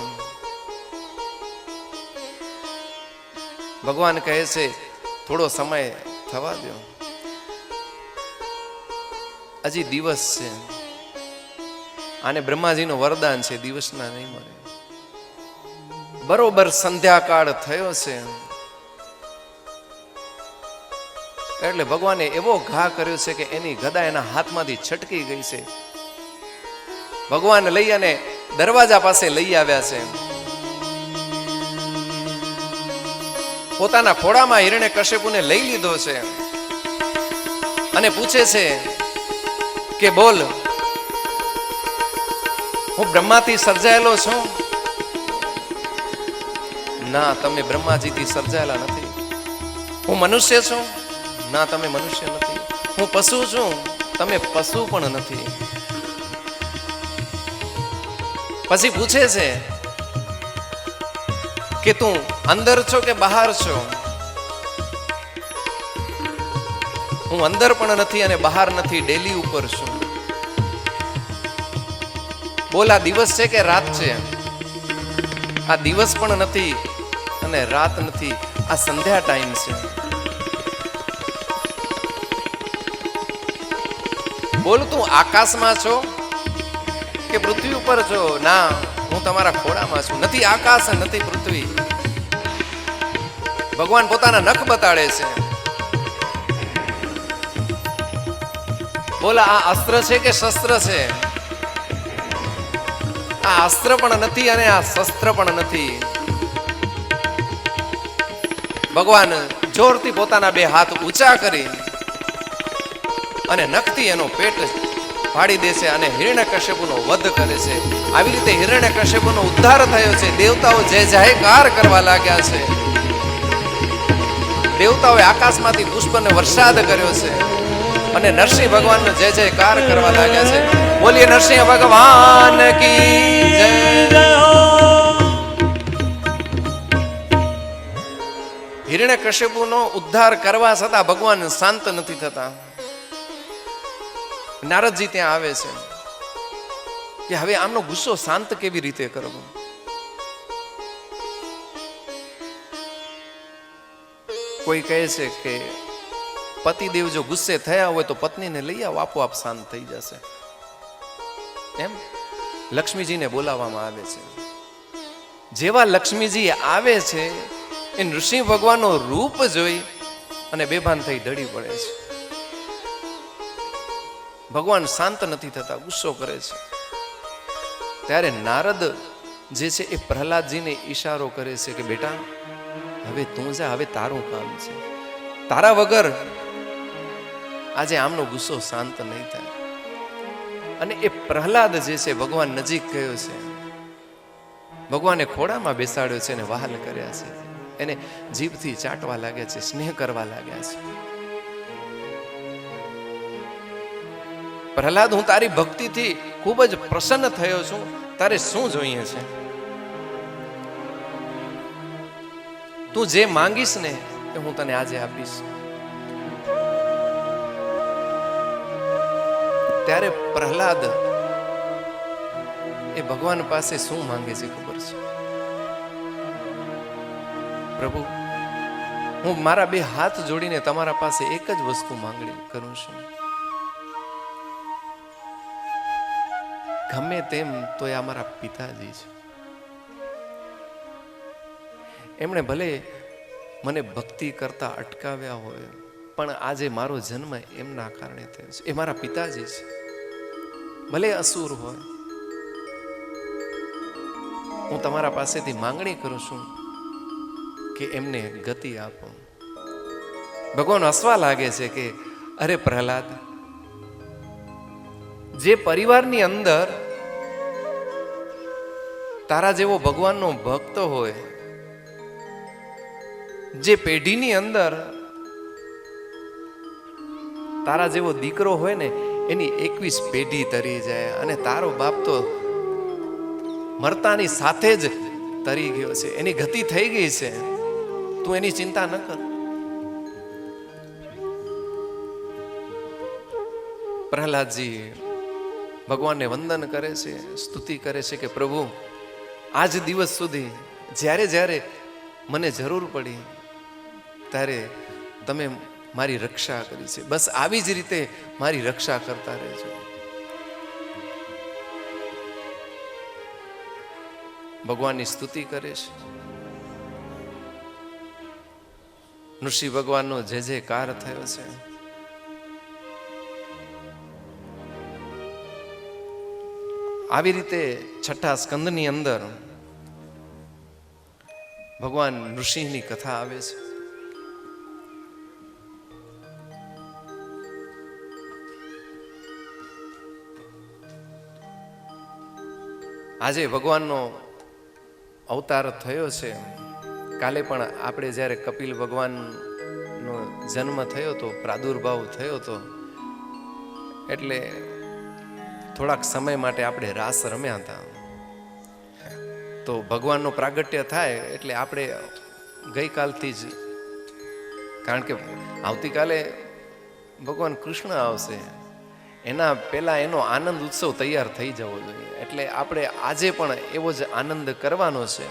ભગવાન કહે છે થોડો સમય થવા દો, હજી દિવસ છે. આને બ્રહ્માજીનું વરદાન છે, દિવસના નહીં મળે. બરોબર સંધ્યાકાળ થયો છે એટલે ભગવાને એવો ઘા કર્યો છે કે એની ગદા એના હાથમાંથી છટકી ગઈ છે. ભગવાન લઈ અને દરવાજા પાસે લઈ આવ્યા છે. પોતાના ખોળામાં હિરણ્યકશ્યપુને લઈ લીધો છે અને પૂછે છે કે બોલ, હું બ્રહ્માથી સર્જાયેલો છું? ના, તમે બ્રહ્માજીથી સર્જાયેલા નથી. હું મનુષ્ય છું? ના, તમે મનુષ્ય નથી. હું પશુ છું? તમે પશુ પણ નથી. પછી પૂછે છે કે તું અંદર છો કે બહાર છો? હું અંદર પણ નથી અને બહાર નથી, ડેલી ઉપર છું. બોલ, આ દિવસ છે કે રાત છે? આ દિવસ પણ નથી અને રાત નથી, આ સંધ્યા ટાઈમ છે. બોલ તું આકાશમાં છો કે પૃથ્વી ઉપર છો? ના, હું તમારા ખોળામાં છું. નથી આકાશ નથી પૃથ્વી. ભગવાન પોતાના નખ બતાડે છે. બોલા આ અસ્ત્ર છે કે શસ્ત્ર છે? આ અસ્ત્ર પણ નથી અને આ શસ્ત્ર પણ નથી. ભગવાન જોરથી પોતાના બે હાથ ઊંચા કરી અને નખથી એનો પેટ ફાડી દે છે અને હિરણ્યકશ્યપુનો વધ કરે છે. આવી રીતે હિરણ્યકશ્યપુનો ઉદ્ધાર થયો છે. દેવતાઓ જય જયકાર કરવા લાગ્યા છે. દેવતાઓએ આકાશમાંથી પુષ્પને વરસાદ કર્યો છે અને નરસિંહ ભગવાનનો જય જયકાર કરવા લાગ્યા છે. બોલીએ નરસિંહ ભગવાન કી જય. હિરણ્યકશ્યપુનો ઉદ્ધાર કરવા છતાં ભગવાન શાંત નથી થતા. નારદજી ત્યાં આવે છે કે હવે આમનો ગુસ્સો શાંત કેવી રીતે કરવો. કોઈ કહે છે કે પતિદેવ જો ગુસ્સે થયા હોય તો પત્નીને લઈ આવો, આપોઆપ શાંત થઈ જશે. એમ લક્ષ્મીજીને બોલાવવામાં આવે છે. જેવા લક્ષ્મીજી આવે છે એ નૃસિંહ ભગવાનનો રૂપ જોઈ અને બેભાન થઈ ઢળી પડે છે. ભગવાન શાંત નથી થતા, ગુસ્સો કરે છે. ત્યારે નારદ જે છે એ પ્રહલાદજીને ઈશારો કરે છે કે બેટા હવે તું જા, હવે તારું કામ છે. તારા વગર આજે આમનો ગુસ્સો શાંત નહીં થાય. અને એ પ્રહલાદ જે છે ભગવાન નજીક ગયો છે, ભગવાને ખોળામાં બેસાડ્યો છે અને વહાલ કર્યા છે. એને જીભથી ચાટવા લાગ્યા છે, સ્નેહ કરવા લાગ્યા છે. પ્રહલાદ, હું તારી ભક્તિથી ખૂબ જ પ્રસન્ન થયો છું. તારે શું જોઈએ છે? તું જે માંગીશ ને એ હું તને આજે આપીશ. ત્યારે પ્રહલાદ એ ભગવાન પાસે શું માંગે છે ખબર છે? પ્રભુ, હું મારા બે હાથ જોડીને તમારા પાસે એક જ વસ્તુ માંગણી કરું છું. ગમે તેમ તો એ અમારા પિતાજી છે. એમણે ભલે મને ભક્તિ કરતા અટકાવ્યા હોય, પણ આજે મારો જન્મ એમના કારણે થયો છે. એ મારા પિતાજી છે. ભલે અસુર હોય, હું તમારા પાસેથી માંગણી કરું છું કે એમને ગતિ આપો. ભગવાન હસવા લાગે છે કે અરે પ્રહલાદ, જે પરિવારની અંદર તારા જેવો ભગવાનનો ભક્ત હોય, જે પેઢીની અંદર તારા જેવો દીકરો હોય ને એની 21 પેઢી તરી જાય અને તારો બાપ તો મરતાની સાથે જ તરી ગયો છે, એની ગતિ થઈ ગઈ છે. તું એની ચિંતા ન કર. પ્રહલાદજી ભગવાનને વંદન કરે છે, સ્તુતિ કરે છે કે પ્રભુ, આજ દિવસ સુધી જ્યારે જ્યારે મને જરૂર પડી ત્યારે તમે મારી રક્ષા કરી છે. બસ આવી જ રીતે મારી રક્ષા કરતા રહેજો. ભગવાનની સ્તુતિ કરે છે. નૃસિંહ ભગવાનનો જે જયકાર થયો છે. આવી રીતે છઠ્ઠા સ્કંદની અંદર ભગવાન નૃસિંહની કથા આવે છે. આજે ભગવાનનો અવતાર થયો છે. કાલે પણ આપણે જ્યારે કપિલ ભગવાનનો જન્મ થયો તો, પ્રાદુર્ભાવ થયો તો, એટલે થોડાક સમય માટે આપણે રાસ રમ્યા હતા. તો ભગવાનનો પ્રાગટ્ય થાય એટલે આપણે ગઈકાલથી જ, કારણ કે આવતીકાલે ભગવાન કૃષ્ણ આવશે, એના પહેલા એનો આનંદ ઉત્સવ તૈયાર થઈ જવો જોઈએ. એટલે આપણે આજે પણ એવો જ આનંદ કરવાનો છે.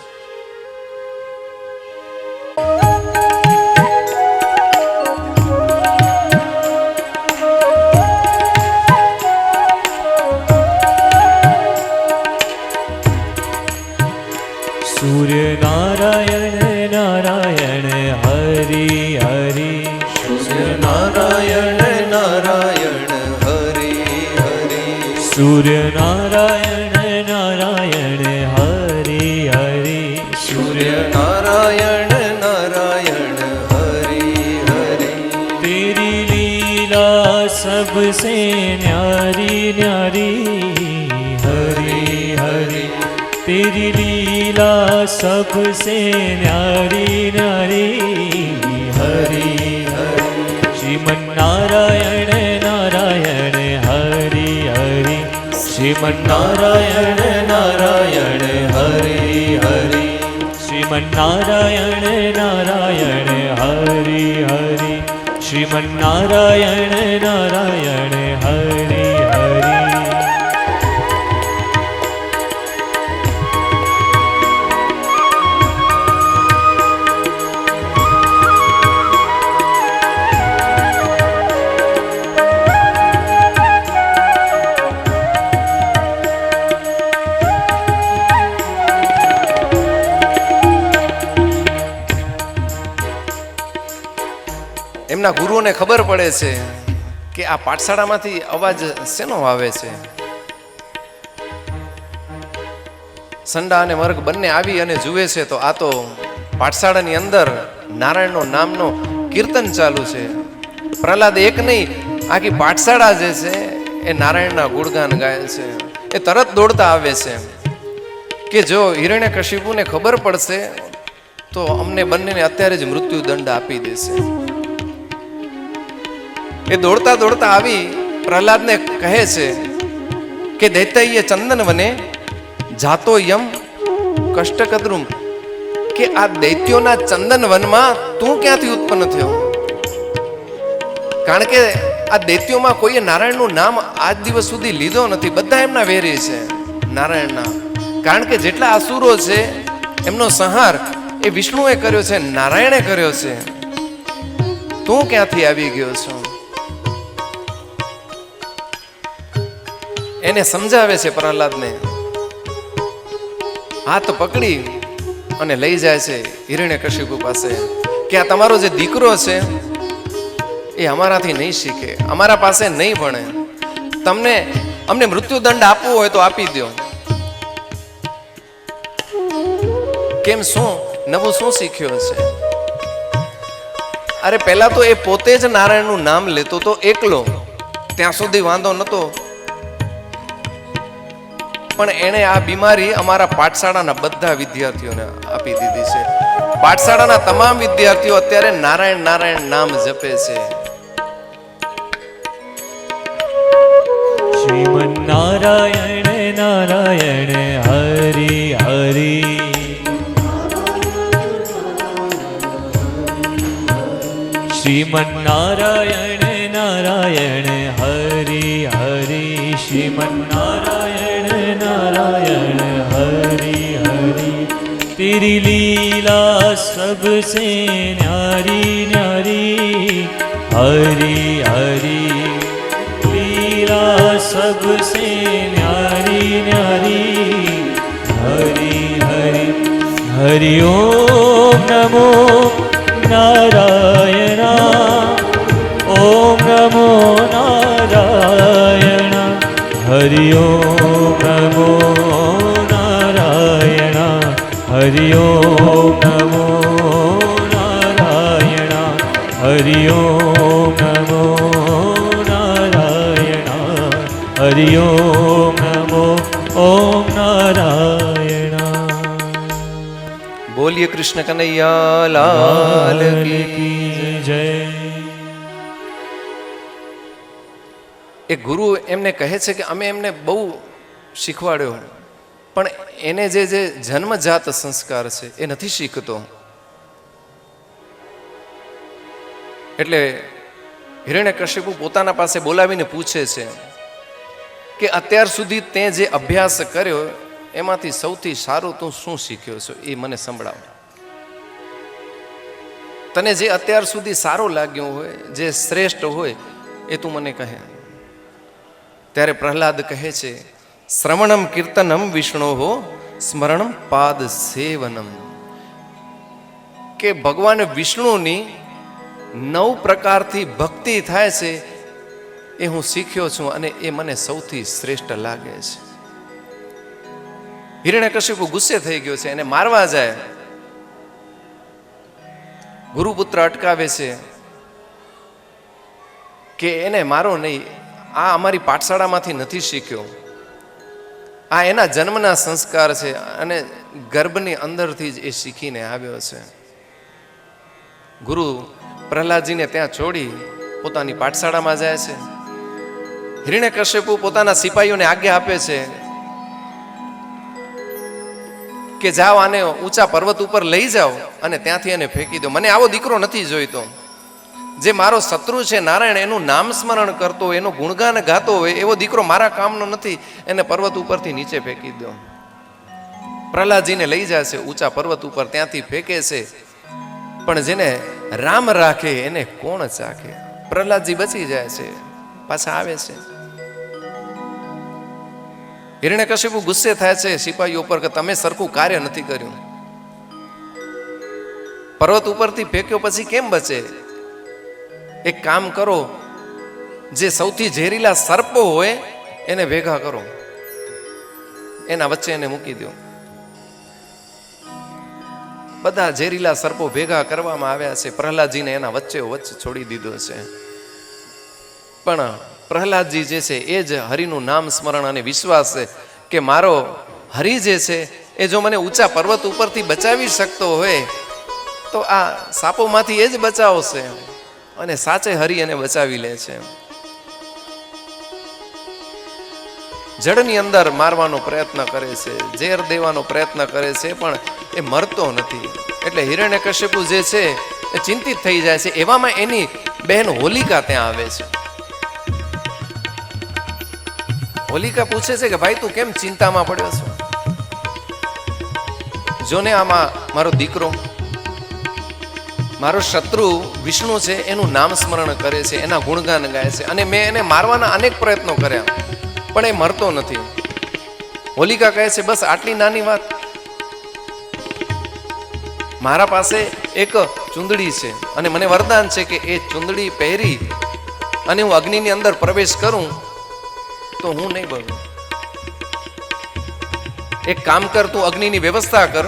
સૂર્ય નારાયણ નારાયણ હરિ હરિ સૂર્ય નારાયણ નારાયણ હરિ હરિ તેરી લીલા સબસે ન્યારી ન્યારી હરિ હરિ तेरी लीला सबसे न्यारी न्यारी हरि हरि श्रीमन नारायण नारायण हरि हरि श्रीमन नारायण नारायण हरि हरि श्रीमन नारायण नारायण हरि हरि श्रीमन नारायण नारायण हरि हरि એમના ગુરુઓને ખબર પડે છે કે આ પાઠશાળામાંથી અવાજ શેનો આવે છે. સંડા અને વર્ગ બંને આવી અને જુએ છે તો આ તો પાઠશાળાની અંદર નારાયણનો નામનો કીર્તન ચાલુ છે. પ્રહલાદ એક નહીં, આખી પાઠશાળા જે છે એ નારાયણના ગુણગાન ગાય છે. એ તરત દોડતા આવે છે કે જો હિરણ્યકશિપુને ખબર પડશે તો અમને બંનેને અત્યારે જ મૃત્યુ દંડ આપી દેશે. એ દોડતા દોડતા આવી પ્રહલાદને કહે છે કે દૈત્ય ચંદન વને જાતો યમ કષ્ટકદ્રુમ, કે આ દૈત્યોના ચંદન વનમાં તું ક્યાંથી ઉત્પન્ન થયો? કારણ કે આ દૈત્યોમાં કોઈએ નારાયણનું નામ આજ દિવસ સુધી લીધો નથી. બધા એમના વેરી છે નારાયણના. કારણ કે જેટલા અસુરો છે એમનો સંહાર એ વિષ્ણુએ કર્યો છે, નારાયણે કર્યો છે. તું ક્યાંથી આવી ગયો છો? એને સમજાવે છે પ્રહલાદને. હાથ પકડી અને લઈ જાય છે હિરણ્યકશિપુ પાસે કે આ તમારો જે દીકરો છે એ અમારાથી નહીં શીખે, અમારા પાસે નહીં ભણે. અમને મૃત્યુદંડ આપવો હોય તો આપી દો. કેમ, શું નવું શું શીખ્યો છે? અરે પહેલા તો એ પોતે જ નારાયણનું નામ લેતો તો એકલો, ત્યાં સુધી વાંધો નતો. પણ એણે આ બીમારી અમારા પાઠશાળાના બધા વિદ્યાર્થીઓને આપી દીધી છે. પાઠશાળાના તમામ વિદ્યાર્થીઓ અત્યારે નારાયણ નારાયણ નામ જપે છે. શ્રીમન નારાયણ નારાયણ હરિ હરિ શ્રીમન નારાયણ નારાયણ હરિ હરિ શ્રીમન નારાયણ નારાયણ હરિ હરિ तेरी लीला सबसे न्यारी न्यारी हरि हरि लीला सबसे न्यारी न्यारी हरि हरि हरि ओम नमो नारायणा ओम नमो नारायण हरि ओम नमो नारायण हरि ओम नमो नारायण हरि ओम नमो नारायण हरि ओम नमो ओम नारायण બોલીએ કૃષ્ણ કનૈયા લાલ કી જય. એ ગુરુ એમને કહે છે કે અમે એમને બહુ શીખવાડ્યો, પણ એને જે જન્મજાત સંસ્કાર છે એ નથી શીખતો. એટલે હિરણ્યકશિપુ પોતાના પાસે બોલાવીને પૂછે છે કે અત્યાર સુધી તે જે અભ્યાસ કર્યો એમાંથી સૌથી સારું તું શું શીખ્યો છો એ મને સંભળાવ. તને જે અત્યાર સુધી સારું લાગ્યું હોય, જે શ્રેષ્ઠ હોય એ તું મને કહે. ત્યારે પ્રહલાદ કહે છે, શ્રવણમ કીર્તનમ વિષ્ણોહો સ્મરણમ પાદ સેવનમ, કે ભગવાન વિષ્ણુની 9 પ્રકારથી ભક્તિ થાય છે એ હું શીખ્યો છું અને એ મને સૌથી શ્રેષ્ઠ લાગે છે. હિરણ્યકશિપુ ગુસ્સે થઈ ગયો છે, એને મારવા જાય. ગુરુપુત્ર અટકાવે છે કે એને મારો નહીં, આ અમારી પાઠશાળામાંથી નથી શીખ્યો, આ એના જન્મના સંસ્કાર છે અને ગર્ભની અંદરથી જ એ શીખીને આવ્યો છે. ગુરુ પ્રહલાદજીને ત્યાં છોડી પોતાની પાઠશાળામાં જાય છે. હિરણ્યકશ્યપુ પોતાના સિપાહીઓને આજ્ઞા આપે છે કે જાઓ આને ઊંચા પર્વત ઉપર લઈ જાઓ અને ત્યાંથી એને ફેંકી દો. મને આવો દીકરો નથી જોઈતો. જે મારો શત્રુ છે નારાયણ, એનું નામ સ્મરણ કરતો હોય, એનું ગુણગાન ગાતો હોય, એવો દીકરો મારા કામનો નથી. એને પર્વત ઉપરથી નીચે ફેંકી દો. પ્રહલાદજીને લઈ જાય છે ઊંચા પર્વત ઉપર, ત્યાંથી ફેંકે છે. પણ જેને રામ રાખે એને કોણ ચાખે. પ્રહલાદજી બચી જાય છે, પાછા આવે છે. હિરણ્યકશિપુ ગુસ્સે થાય છે સિપાહીઓ ઉપર કે તમે સરખું કાર્ય નથી કર્યું. પર્વત ઉપરથી ફેંક્યો પછી કેમ બચે? એક કામ કરો, જે સૌથી ઝેરીલા સર્પો હોય એને ભેગા કરો, એના વચ્ચે એને મૂકી દો. બધા ઝેરીલા સર્પો ભેગા કરવામાં આવ્યા છે. પ્રહલાદજીને એના વચ્ચે છોડી દીધો છે. પણ પ્રહલાદજી જે છે એ જ હરિનું નામ સ્મરણ અને વિશ્વાસ છે કે મારો હરિ જે છે એ જો મને ઊંચા પર્વત ઉપરથી બચાવી શકતો હોય તો આ સાપોમાંથી એ જ બચાવશે. અને સાચે હરિ એને બચાવી લે છે. જળની અંદર મારવાનો પ્રયત્ન કરે છે, ઝેર દેવાનો પ્રયત્ન કરે છે, પણ એ મરતો નથી. એટલે હિરણ્યકશ્યપુ જે છે એ ચિંતિત થઈ જાય છે. એવામાં એની બહેન હોલિકા ત્યાં આવે છે. હોલિકા પૂછે છે કે ભાઈ તું કેમ ચિંતામાં પડ્યો છો? જોને આમાં મારો દીકરો, મારો શત્રુ વિષ્ણુ છે એનું નામ સ્મરણ કરે છે, એના ગુણગાન ગાય છે, અને મેં એને મારવાના અનેક પ્રયત્નો કર્યા પણ એ મરતો નથી. હોલિકા કહે છે બસ આટલી નાની વાત? મારા પાસે એક ચુંદડી છે અને મને વરદાન છે કે એ ચુંદડી પહેરી અને હું અગ્નિની અંદર પ્રવેશ કરું તો હું નહીં બળું. એક કામ કર, તું અગ્નિની વ્યવસ્થા કર,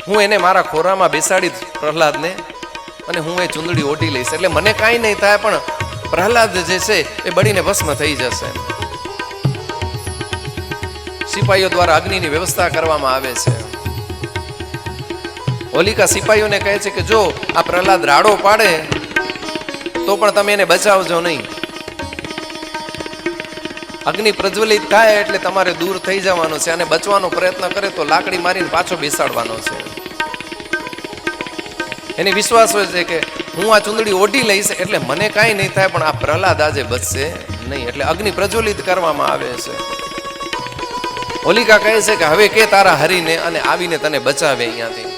હું એને મારા ખોરામાં બેસાડી પ્રહલાદને અને હું એ ચુંદડી ઓઢી લઈશ. એટલે મને કાંઈ નહીં થાય, પણ પ્રહલાદ જે છે એ બળીને ભસ્મ થઈ જશે. સિપાહીઓ દ્વારા અગ્નિની વ્યવસ્થા કરવામાં આવે છે. હોલિકા સિપાહીઓને કહે છે કે જો આ પ્રહલાદ રાડો પાડે તો પણ તમે એને બચાવજો નહીં. અગ્નિ પ્રજ્વલિત થાય એટલે તમારે દૂર થઈ જવાનો છે, અને બચવાનો પ્રયત્ન કરે તો લાકડી મારીને પાછો બેસાડવાનો છે. એને વિશ્વાસ હોય છે કે હું આ ચુંદડી ઓઢી લઈશ એટલે મને કાંઈ નહીં થાય, પણ આ પ્રહલાદ આજે બચશે નહીં. એટલે અગ્નિ પ્રજ્વલિત કરવામાં આવે છે. હોલિકા કહે છે કે હવે કે તારા હરીને અને આવીને તને બચાવે અહીંયાથી.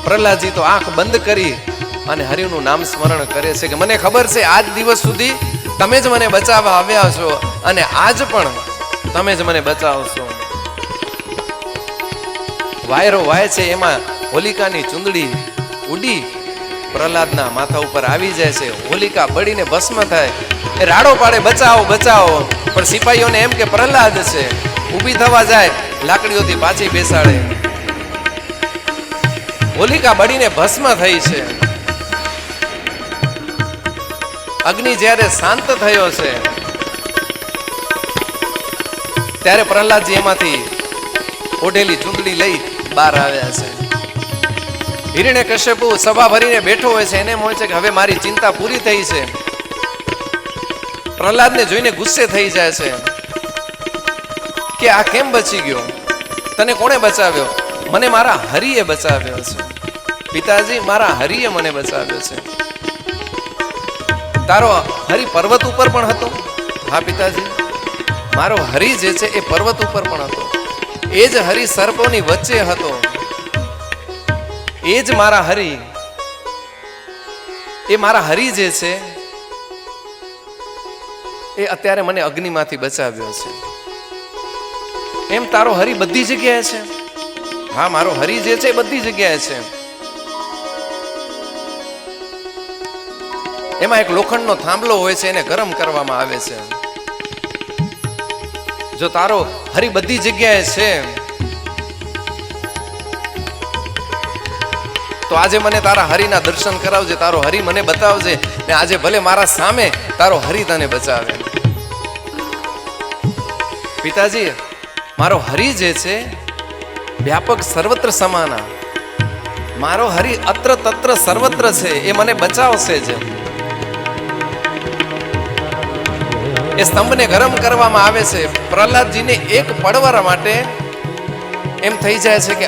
પ્રહલાદજી તો આંખ બંધ કરી અને હરિનું નામ સ્મરણ કરે છે કે મને ખબર છે આજ દિવસ સુધી તમે જ મને બચાવવા આવ્યા છો અને આજ પણ તમે જ મને બચાવશો. વાયરો વાય છે એમાં હોલિકાની ચુંદડી ઉડી પ્રહલાદના માથા ઉપર આવી જાય છે. હોલિકા બળીને ભસ્મ થાય. એ રાડો પાડે બચાવો બચાવો, પણ સિપાહીઓને એમ કે પ્રહલાદ છે. ઊભી થવા જાય, લાકડીઓથી પાછી બેસાડે. હોલિકા બળીને ભસ્મ થઈ છે. અગ્નિ જ્યારે શાંત થયો છે ત્યારે પ્રહલાદજી એમાંથી ઓઢેલી ચૂંદડી લઈ બહાર આવ્યા છે. હિરણ્યકશ્યપુ સભા ભરીને બેઠો હોય છે. એને એમ હોય છે કે હવે મારી ચિંતા પૂરી થઈ છે. પ્રહલાદને જોઈને ગુસ્સે થઈ જાય છે કે આ કેમ બચી ગયો? તને કોણે બચાવ્યો? મને મારા હરિએ બચાવ્યો છે. પિતાજી, મારા હરિએ મને બચાવ્યો છે. તારો હરિ પર્વત ઉપર પણ હતો? હા પિતાજી, મારો હરિ જે છે એ પર્વત ઉપર પણ હતો. એ જ હરિ સર્પોની વચ્ચે હતો. એ જ મારા હરિ, એ મારા હરિ જે છે એ અત્યારે મને અગ્નિમાંથી બચાવ્યો છે. એમ તારો હરિ બધી જગ્યાએ છે? હા, મારો હરિ જે છે બધી જગ્યાએ છે. એમાં એક લોખંડનો થાંભલો હોય છે, એને ગરમ કરવામાં આવે છે. જો તારો હરી બધી જગ્યાએ છે તો આજે મને તારા હરિના દર્શન કરાવજે, તારો હરિ મને બતાવજે, ને આજે ભલે મારા સામે તારો હરિ તને બચાવે. પિતાજી, મારો હરિ જે છે વ્યાપક સર્વત્ર સમાના, મારો હરિ અત્ર તત્ર સર્વત્ર છે, એ મને બચાવશે જ. એ સ્તંભને ગરમ કરવામાં આવે છે. પ્રહલાદજીને એક પડવાર માટે એમ થઈ જાય છે કે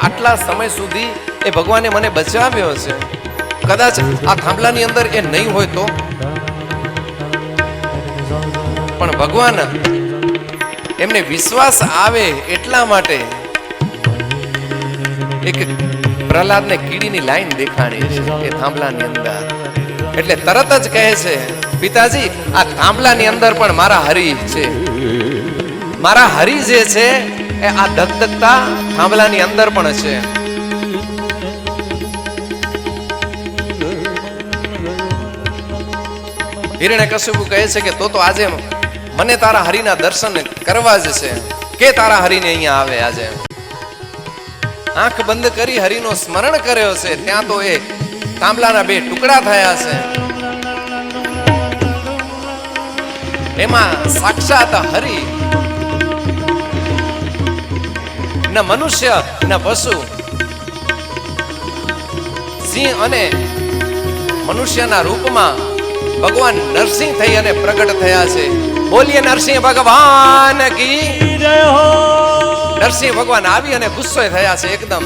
આટલા સમય સુધી એ ભગવાને મને બચાવ્યો છે, કદાચ આ થાંભલાની અંદર એ નહીં હોય તો. પણ ભગવાન એમને વિશ્વાસ આવે એટલા માટે એક પ્રહલાદને કીડીની લાઈન દેખાણી છે એ થાંભલાની અંદર. એટલે તરત જ કહે છે, પિતાજી, આ થાંભલાની અંદર પણ મારા હરિ છે. મારા હરિ જે છે એ આ ધગધગતા થાંભલાની અંદર પણ છે. હિરણ્યકશિપુ કહે છે કે તો આજે મને તારા હરિના દર્શન કરવા જ છે, કે તારા હરિને અહીંયા આવે. આજે આંખ બંધ કરી હરિનો સ્મરણ કર્યો છે, ત્યાં તો એ તાંબલાના બે ટુકડા થયા છે. એમાં સાક્ષાત હરિ, ન મનુષ્ય ન પશુ, સિંહ અને મનુષ્યના રૂપમાં ભગવાન નરસિંહ થઈ અને પ્રગટ થયા છે. બોલીએ નરસિંહ ભગવાન કી જય હો. નરસિંહ ભગવાન આવી અને ગુસ્સો થયા છે એકદમ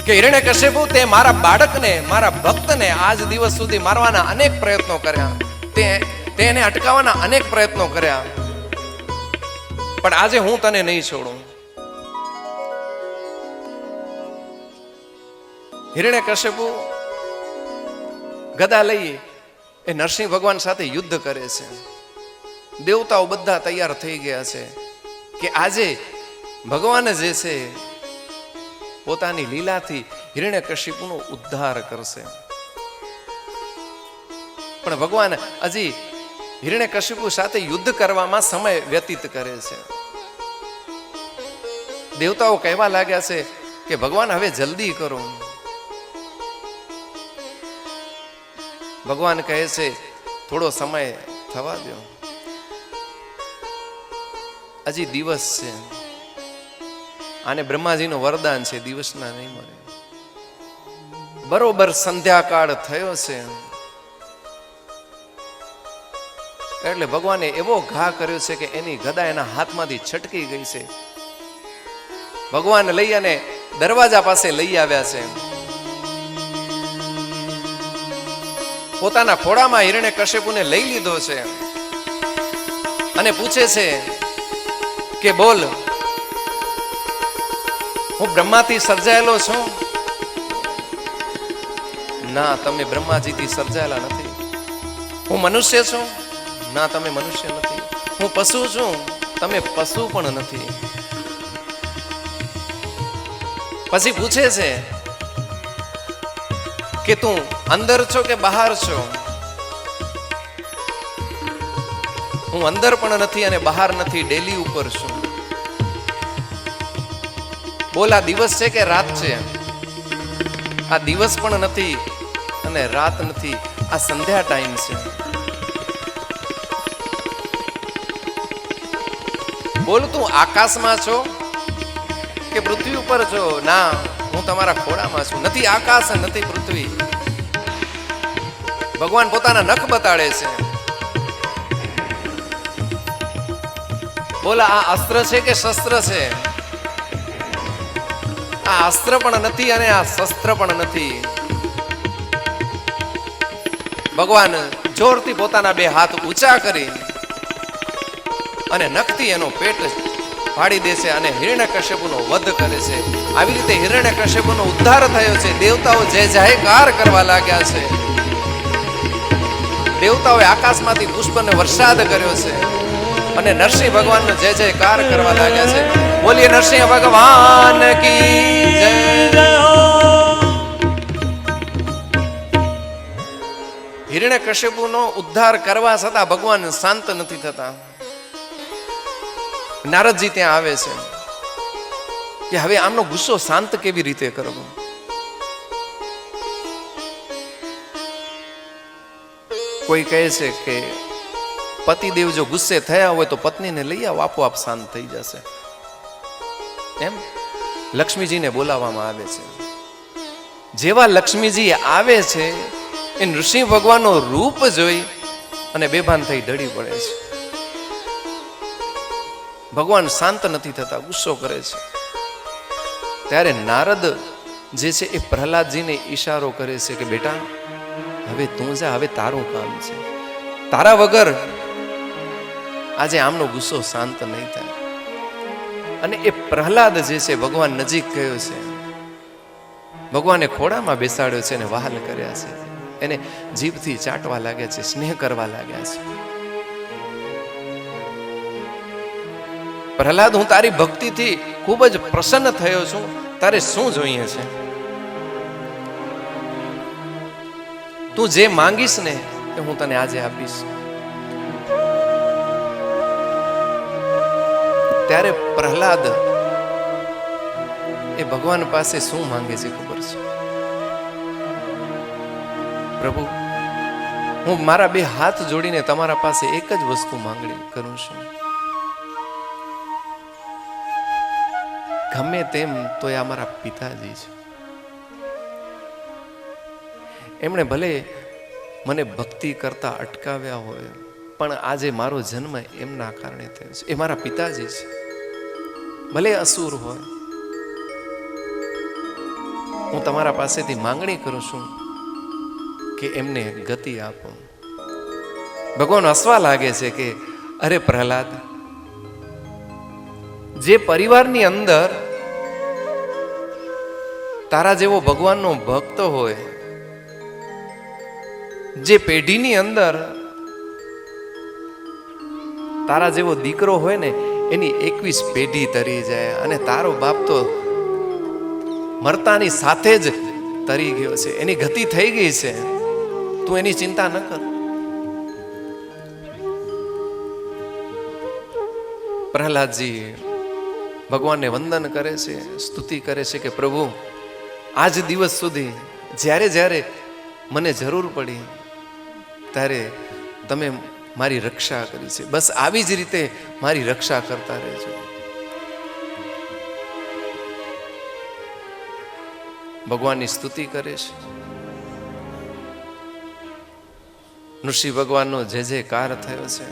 કે હિરણ્યકશિપુ, તે મારા બાળકને, મારા ભક્તને આજ દિવસ સુધી મારવાના અનેક પ્રયત્નો કર્યા, તેને અટકાવવાના અનેક પ્રયત્નો કર્યા, પણ આજે હું તને નહીં છોડું. હિરણ્યકશિપુ ગદા લઈ એ નરસિંહ ભગવાન સાથે યુદ્ધ કરે છે. દેવતાઓ બધા તૈયાર થઈ ગયા છે કે આજે ભગવાન જે છે પોતાની લીલાથી હિરણ્યકશિપુનો ઉદ્ધાર કરશે. પણ ભગવાન હજી હિરણ્યકશિપુ સાથે યુદ્ધ કરવામાં સમય વ્યતીત કરે છે. દેવતાઓ કહેવા લાગ્યા છે કે ભગવાન હવે જલ્દી કરો. ભગવાન કહે છે થોડો સમય થવા દો, હજી દિવસ છે. આને બ્રહ્માજીનું વરદાન છે, દિવસના નહીં મળે. બરોબર સંધ્યાકાળ થયો છે એટલે ભગવાને એવો ઘા કર્યો છે કે એની ગદા એના હાથમાંથી છટકી ગઈ છે. ભગવાન લઈ અને દરવાજા પાસે લઈ આવ્યા છે. પોતાના ખોળામાં હિરણ્યકશિપુને લઈ લીધો છે અને પૂછે છે કે બોલ, હું બ્રહ્માથી સર્જાયેલો છું? ના, તમે બ્રહ્માજીથી સર્જાયેલા નથી. હું મનુષ્ય છું? ના, તમે મનુષ્ય નથી. હું પશુ છું? તમે પશુ પણ નથી. પછી પૂછે છે કે તું અંદર છો કે બહાર છો? હું અંદર પણ નથી અને બહાર નથી, ડેલી ઉપર છું. બોલ, આ દિવસ છે કે રાત છે? આ દિવસ પણ નથી અને રાત નથી, આ સંધ્યા ટાઈમ છે. બોલ, તું આકાશમાં છો કે પૃથ્વી ઉપર છો? ના, હું તમારા ખોળામાં છું. નથી આકાશ, નથી પૃથ્વી. ભગવાન પોતાના નખ બતાડે છે. બોલા, આ અસ્ત્ર છે કે શસ્ત્ર છે? આ અસ્ત્ર પણ નથી અને આ શસ્ત્ર પણ નથી. ભગવાન જોરથી પોતાના બે હાથ ઊંચા કરી અને નખથી એનો પેટ ફાડી દે છે અને હિરણ્યકશિપુનો વધ કરે છે. આવી રીતે હિરણ્યકશિપુનો ઉદ્ધાર થયો છે. દેવતાઓ જય જયકાર કરવા લાગ્યા છે. દેવતાઓએ આકાશમાંથી પુષ્પનો વરસાદ કર્યો છે અને નરસિંહ ભગવાનનો જય જયકાર કરવા લાગ્યા છે. બોલીએ નરસિંહ ભગવાન કી જય. હિરણ્યકશ્યપુનો ઉદ્ધાર કરવા છતાં ભગવાન શાંત નથી થતા. નારદજી ત્યાં આવે છે કે હવે આમનો ગુસ્સો શાંત કેવી રીતે કરવો. કોઈ કહે છે કે પતિદેવ જો ગુસ્સે થયા હોય તો પત્નીને લઈ આવો, આપોઆપ શાંત થઈ જશે. એમ લક્ષ્મીજીને બોલાવવામાં આવે છે. જેવા લક્ષ્મીજી આવે છે એ નૃસિંહ ભગવાનનો રૂપ જોઈ અને બેભાન થઈ ઢળી પડે છે. ભગવાન શાંત નથી થતા, ગુસ્સો કરે છે. ત્યારે નારદ જે છે એ પ્રહલાદજીને ઈશારો કરે છે કે બેટા હવે તું જા, હવે તારું કામ છે. તારા વગર આજે આમનો ગુસ્સો શાંત નહીં થાય. અને એ પ્રહલાદ જે છે ભગવાન નજીક ગયો છે, ભગવાને ખોડામાં બેસાડ્યો છે અને વહાલ કર્યા છે, એને જીભથી ચાટવા લાગ્યા છે, સ્નેહ કરવા લાગ્યા છે. પ્રહલાદ, હું તારી ભક્તિથી ખૂબ જ પ્રસન્ન થયો છું, તારે શું જોઈએ છે? તું જે માંગીશ ને એ હું તને આજે આપીશ. ત્યારે પ્રહલાદ એ ભગવાન પાસે શું માંગે છે ખબર છે? પ્રભુ, હું મારા બે હાથ જોડીને તમારા પાસે એક જ વસ્તુ માંગણી કરું છું. ગમે તેમ તો એ અમારા પિતાજી છે. એમણે ભલે મને ભક્તિ કરતા અટકાવ્યા હોય, પણ આજે મારો જન્મ એમના કારણે થયો છે. એ મારા પિતાજી છે, ભલે અસુર હોય. હું તમારા પાસેથી માંગણી કરું છું કે એમને ગતિ આપો. ભગવાન હસવા લાગે છે કે અરે પ્રહલાદ, જે પરિવારની અંદર તારા જેવો ભગવાનનો ભક્ત હોય, જે પેઢીની અંદર તારા જેવો દીકરો હોય ને એની 21 પેઢી તરી જાય, અને તારો બાપ તો મરતાની સાથે જ તરી ગયો છે, એની ગતિ થઈ ગઈ છે, તું એની ચિંતા ન કર. પ્રહલાદજી ભગવાનને વંદન કરે છે, સ્તુતિ કરે છે કે પ્રભુ, આજ દિવસ સુધી જ્યારે જ્યારે મને જરૂર પડી ત્યારે તમે મારી રક્ષા કરી છે. બસ આવી જ રીતે મારી રક્ષા કરતા રહેજો. ભગવાનની સ્તુતિ કરે છે. નૃસિંહ ભગવાનનો જે જે કાર થયો છે.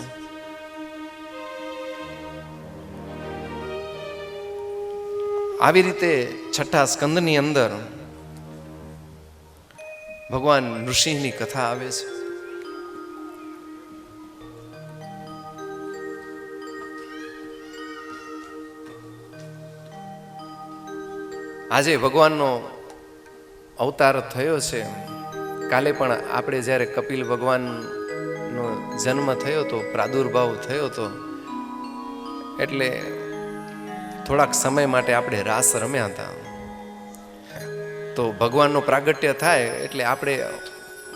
આવી રીતે છઠ્ઠા સ્કંદની અંદર ભગવાન નૃસિંહની કથા આવે છે. આજે ભગવાનનો અવતાર થયો છે. કાલે પણ આપણે જ્યારે કપિલ ભગવાનનો જન્મ થયો હતો, પ્રાદુર્ભાવ થયો હતો, એટલે થોડાક સમય માટે આપણે રાસ રમ્યા હતા. તો ભગવાનનું પ્રાગટ્ય થાય એટલે આપણે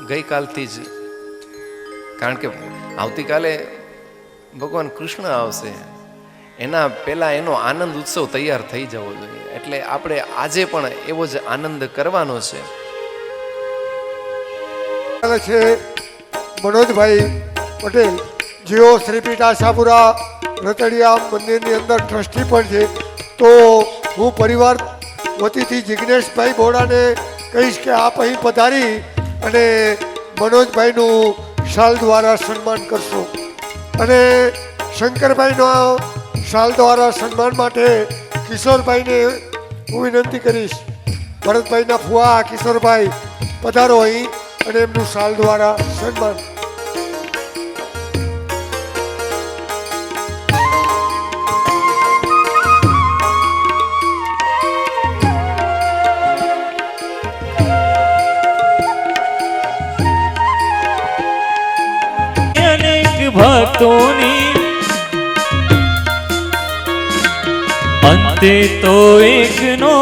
ગઈકાલથી જ, કારણ કે આવતીકાલે ભગવાન કૃષ્ણ આવશે, એના પહેલા એનો આનંદ ઉત્સવ તૈયાર થઈ જવો જોઈએ. એટલે આપણે આજે પણ એવો જ આનંદ કરવાનો છે. છે મનોજભાઈ પટેલ, જેઓ શ્રીપીઠ આશાપુરા રતડિયા મંદિરની અંદર ટ્રસ્ટી પણ છે. તો હું પરિવાર વતીથી જિજ્ઞેશભાઈ બોડાને કહીશ કે આપ અહીં પધારી અને મનોજભાઈનું શાલ દ્વારા સન્માન કરશો. અને શંકરભાઈનો શાલ દ્વારા સન્માન માટે કિશોરભાઈને હું વિનંતી કરીશ. ભરતભાઈના ફુવા કિશોરભાઈ પધારો અહીં અને એમનું શાલ દ્વારા સન્માન. ભક્તોની અંતે તો એકનો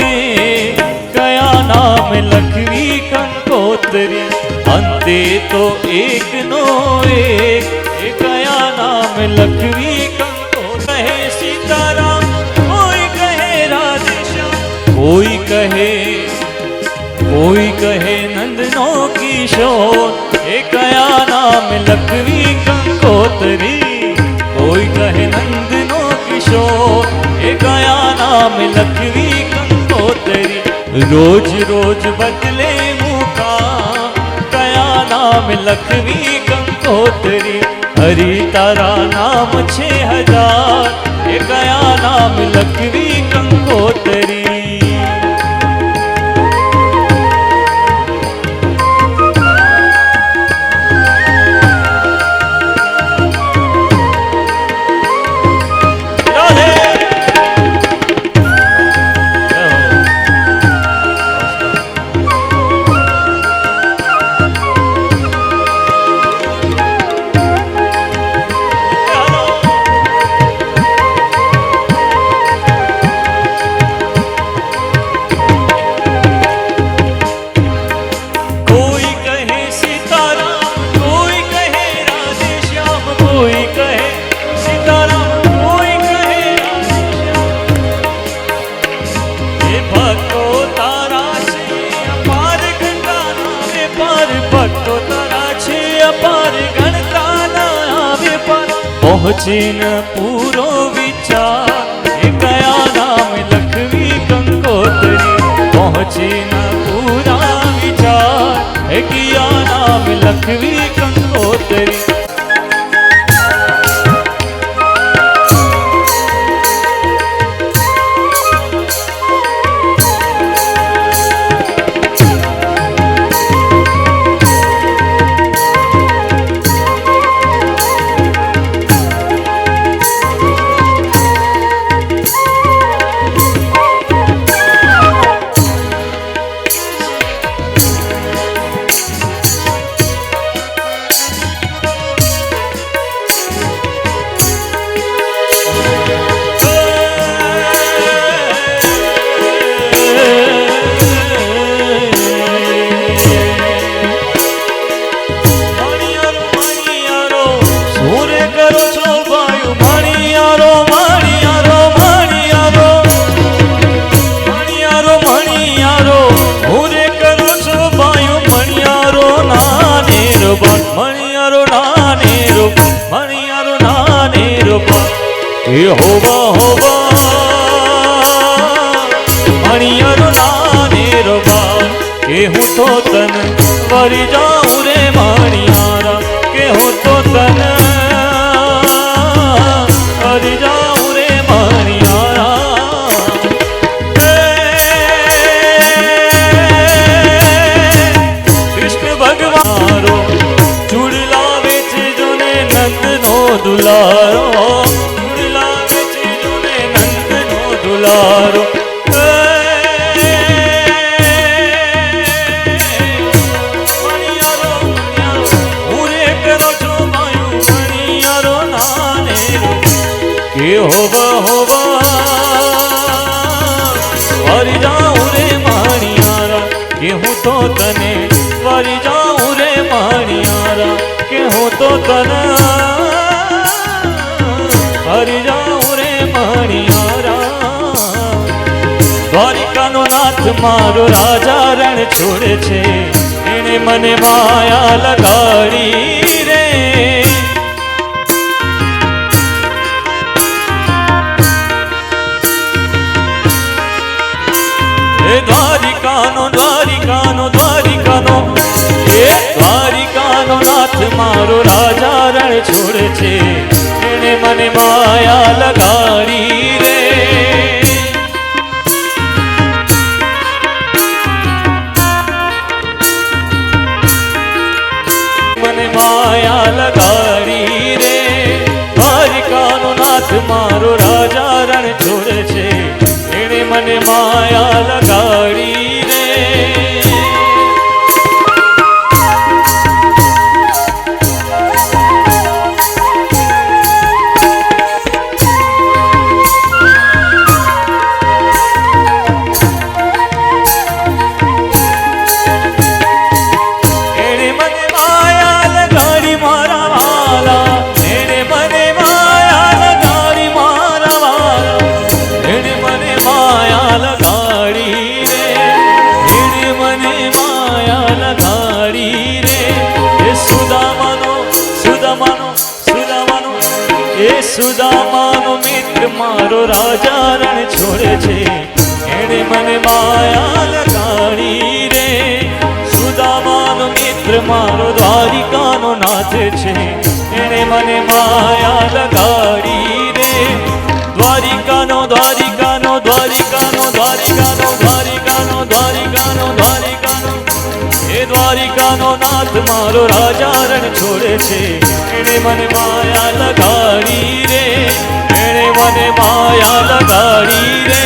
એક, કયા નામ લખવી કંકોત્રી, અંતે અંતે તો એકનો એક કયા નામ લખવી કંકો કહે સીતારામ, કોઈ કહે રાધેશ્યામ, કોઈ કહે નંદનો કિશોર, એ કયા નામ લખવી કંકોતરી, કોઈ કહે નંદનો કિશોર, એ કયા નામ લખવી કંકોતરી, રોજ રોજ બદલે મુકામ, કયા નામ લખવી કંકોતરી, હરિ તારા નામ છે હજાર, એ કયા નામ લખવી કંકોતરી. પહોંચીન પૂરો વિચાર, એ કયા નામ લખવી કંકોતરી, પહોંચીન પૂરા વિચાર, એ કયા નામ લખવી કંકોતરી. હોવા મણિયરો નાને રોબા, કે હું તો તન વરી જાઉં રે મણિયારા, કે હું તો તન વરી જાઉં રે મણિયારા. કૃષ્ણ ભગવાન ચૂડલા વેચે જોને નંદનો દુલારો, દુલારો મણિયારો હું રે કરો છો માયું મણિયારો નાને, કે હોવા વરી જાઉં રે મણિયારા, કે હું તો તને વરી જાઉં રે મણિયારા, કે હું તો તને વરી જાઉં રે મણિયારા. દ્વારિકાનો નાથ મારો રાજા રણ છોડે છે, એને મને માયા લગાડી રે. એ દ્વારિકાનો નાથ મારો રાજા રણ છોડે છે, એને મને માયા લગાડી રે. માયા લગાડી રે, દ્વારિકાનો નાથ મારો રાજા રણ છોડે છે, એણે મને માયા લગાડી રે. એણે મને સુદામાનો મિત્ર મારો રાજા રણ છોડે છે, એણે મને માયા લગાડી રે. સુદામાનો મિત્ર મારો દ્વારિકાનો નાથ છે, એણે મને માયા લગાડી રે. દ્વારિકાનો દ્વારિકાનો દ્વારિકાનો દ્વારિકાનો દ્વારિકાનો દ્વારિકાનો દ્વારિકાનો એ દ્વારિકાનો નાથ મારો રાજા રણ છોડે છે, એણે મને માયા લગાડી રે. એણે મને માયા લગાડી રે.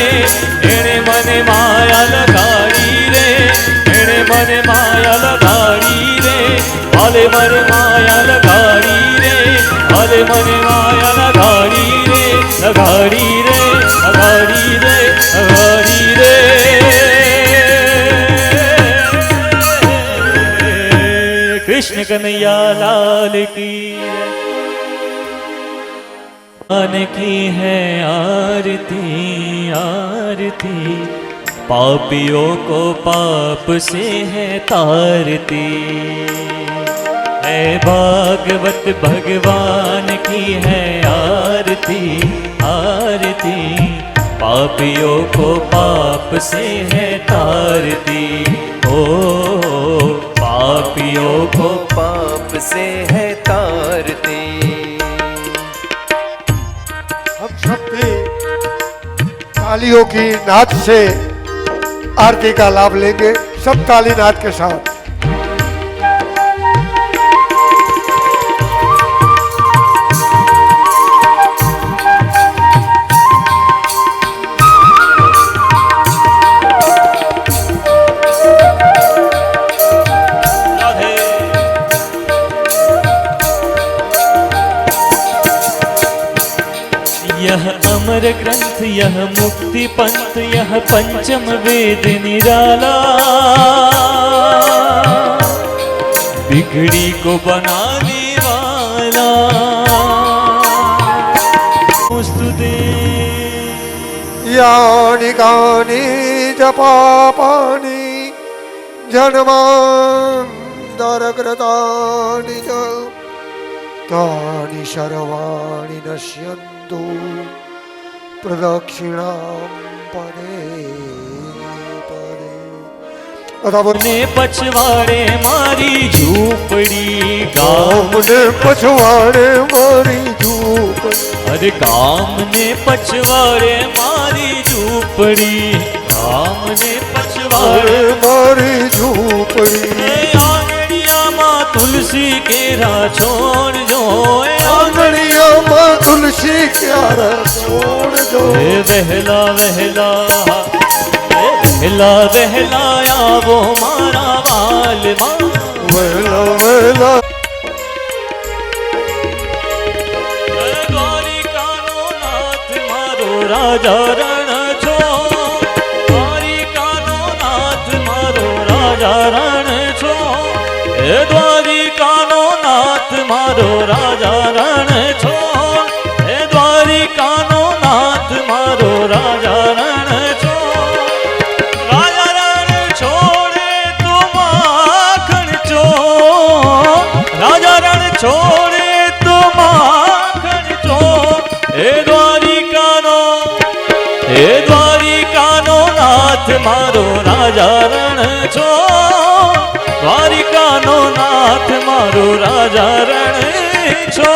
એણે મને માયા લગાડી રે. એણે મને માયા લગાડી રે. હાલે મને માયા લગાડી રે. હાલે મને માયા લગાડી રે. લગાડી રે. લગાડી રે. લગાડી રે. कृष्ण कन्हैया लाल की मान की है आरती आरती, पापियों को पाप से है तारती. है भागवत भगवान की है आरती आरती, पापियों को पाप से है तारती. ओ पापियों को पाप से है तारती. हम सब भी तालियों की नाद से आरती का लाभ लेंगे, सब ताली नाद के साथ. यह अमर ग्रंथ यह मुक्ति पंथ यह पंचम वेद निराला, बिगड़ी को बनाने वाला. स्तुते यानि कानि च पापानि जन्मान्तरकृतानि च तानि सर्वाणि नश्यन्तु प्रदक्षिणां परे परे. ने पछवाड़े मारी झूपड़ी गाम ने पछवाड़े मारी झूपड़ी. अरे गाम ने पछवाड़े मारी झूपड़ी, गाम ने पछवाड़े मारी झूपड़ी. आंगड़िया माँ तुलसी केरा छोड़ जो, आंगड़िया माँ तुलसी केरा छोड़ जो. वहला वहला वहला वहला आवो मारा वाल माँ. वहला वहला द्वारिकानो नाथ मारो राजा रण छो. द्वारिकानो नाथ मारो राजा रण छो. हे द्वारिकानो नाथ मारो राजा रण छो. हे द्वारिकानो नाथ मारो राजा रण छो. राजा रण छोड़े तो माखण चो. राजा रण छोड़े तो माखण चो. हे द्वारिकानो नाथ मारो राजा रण छो. द्वारिकानो नाथ मारो राजा रण छो.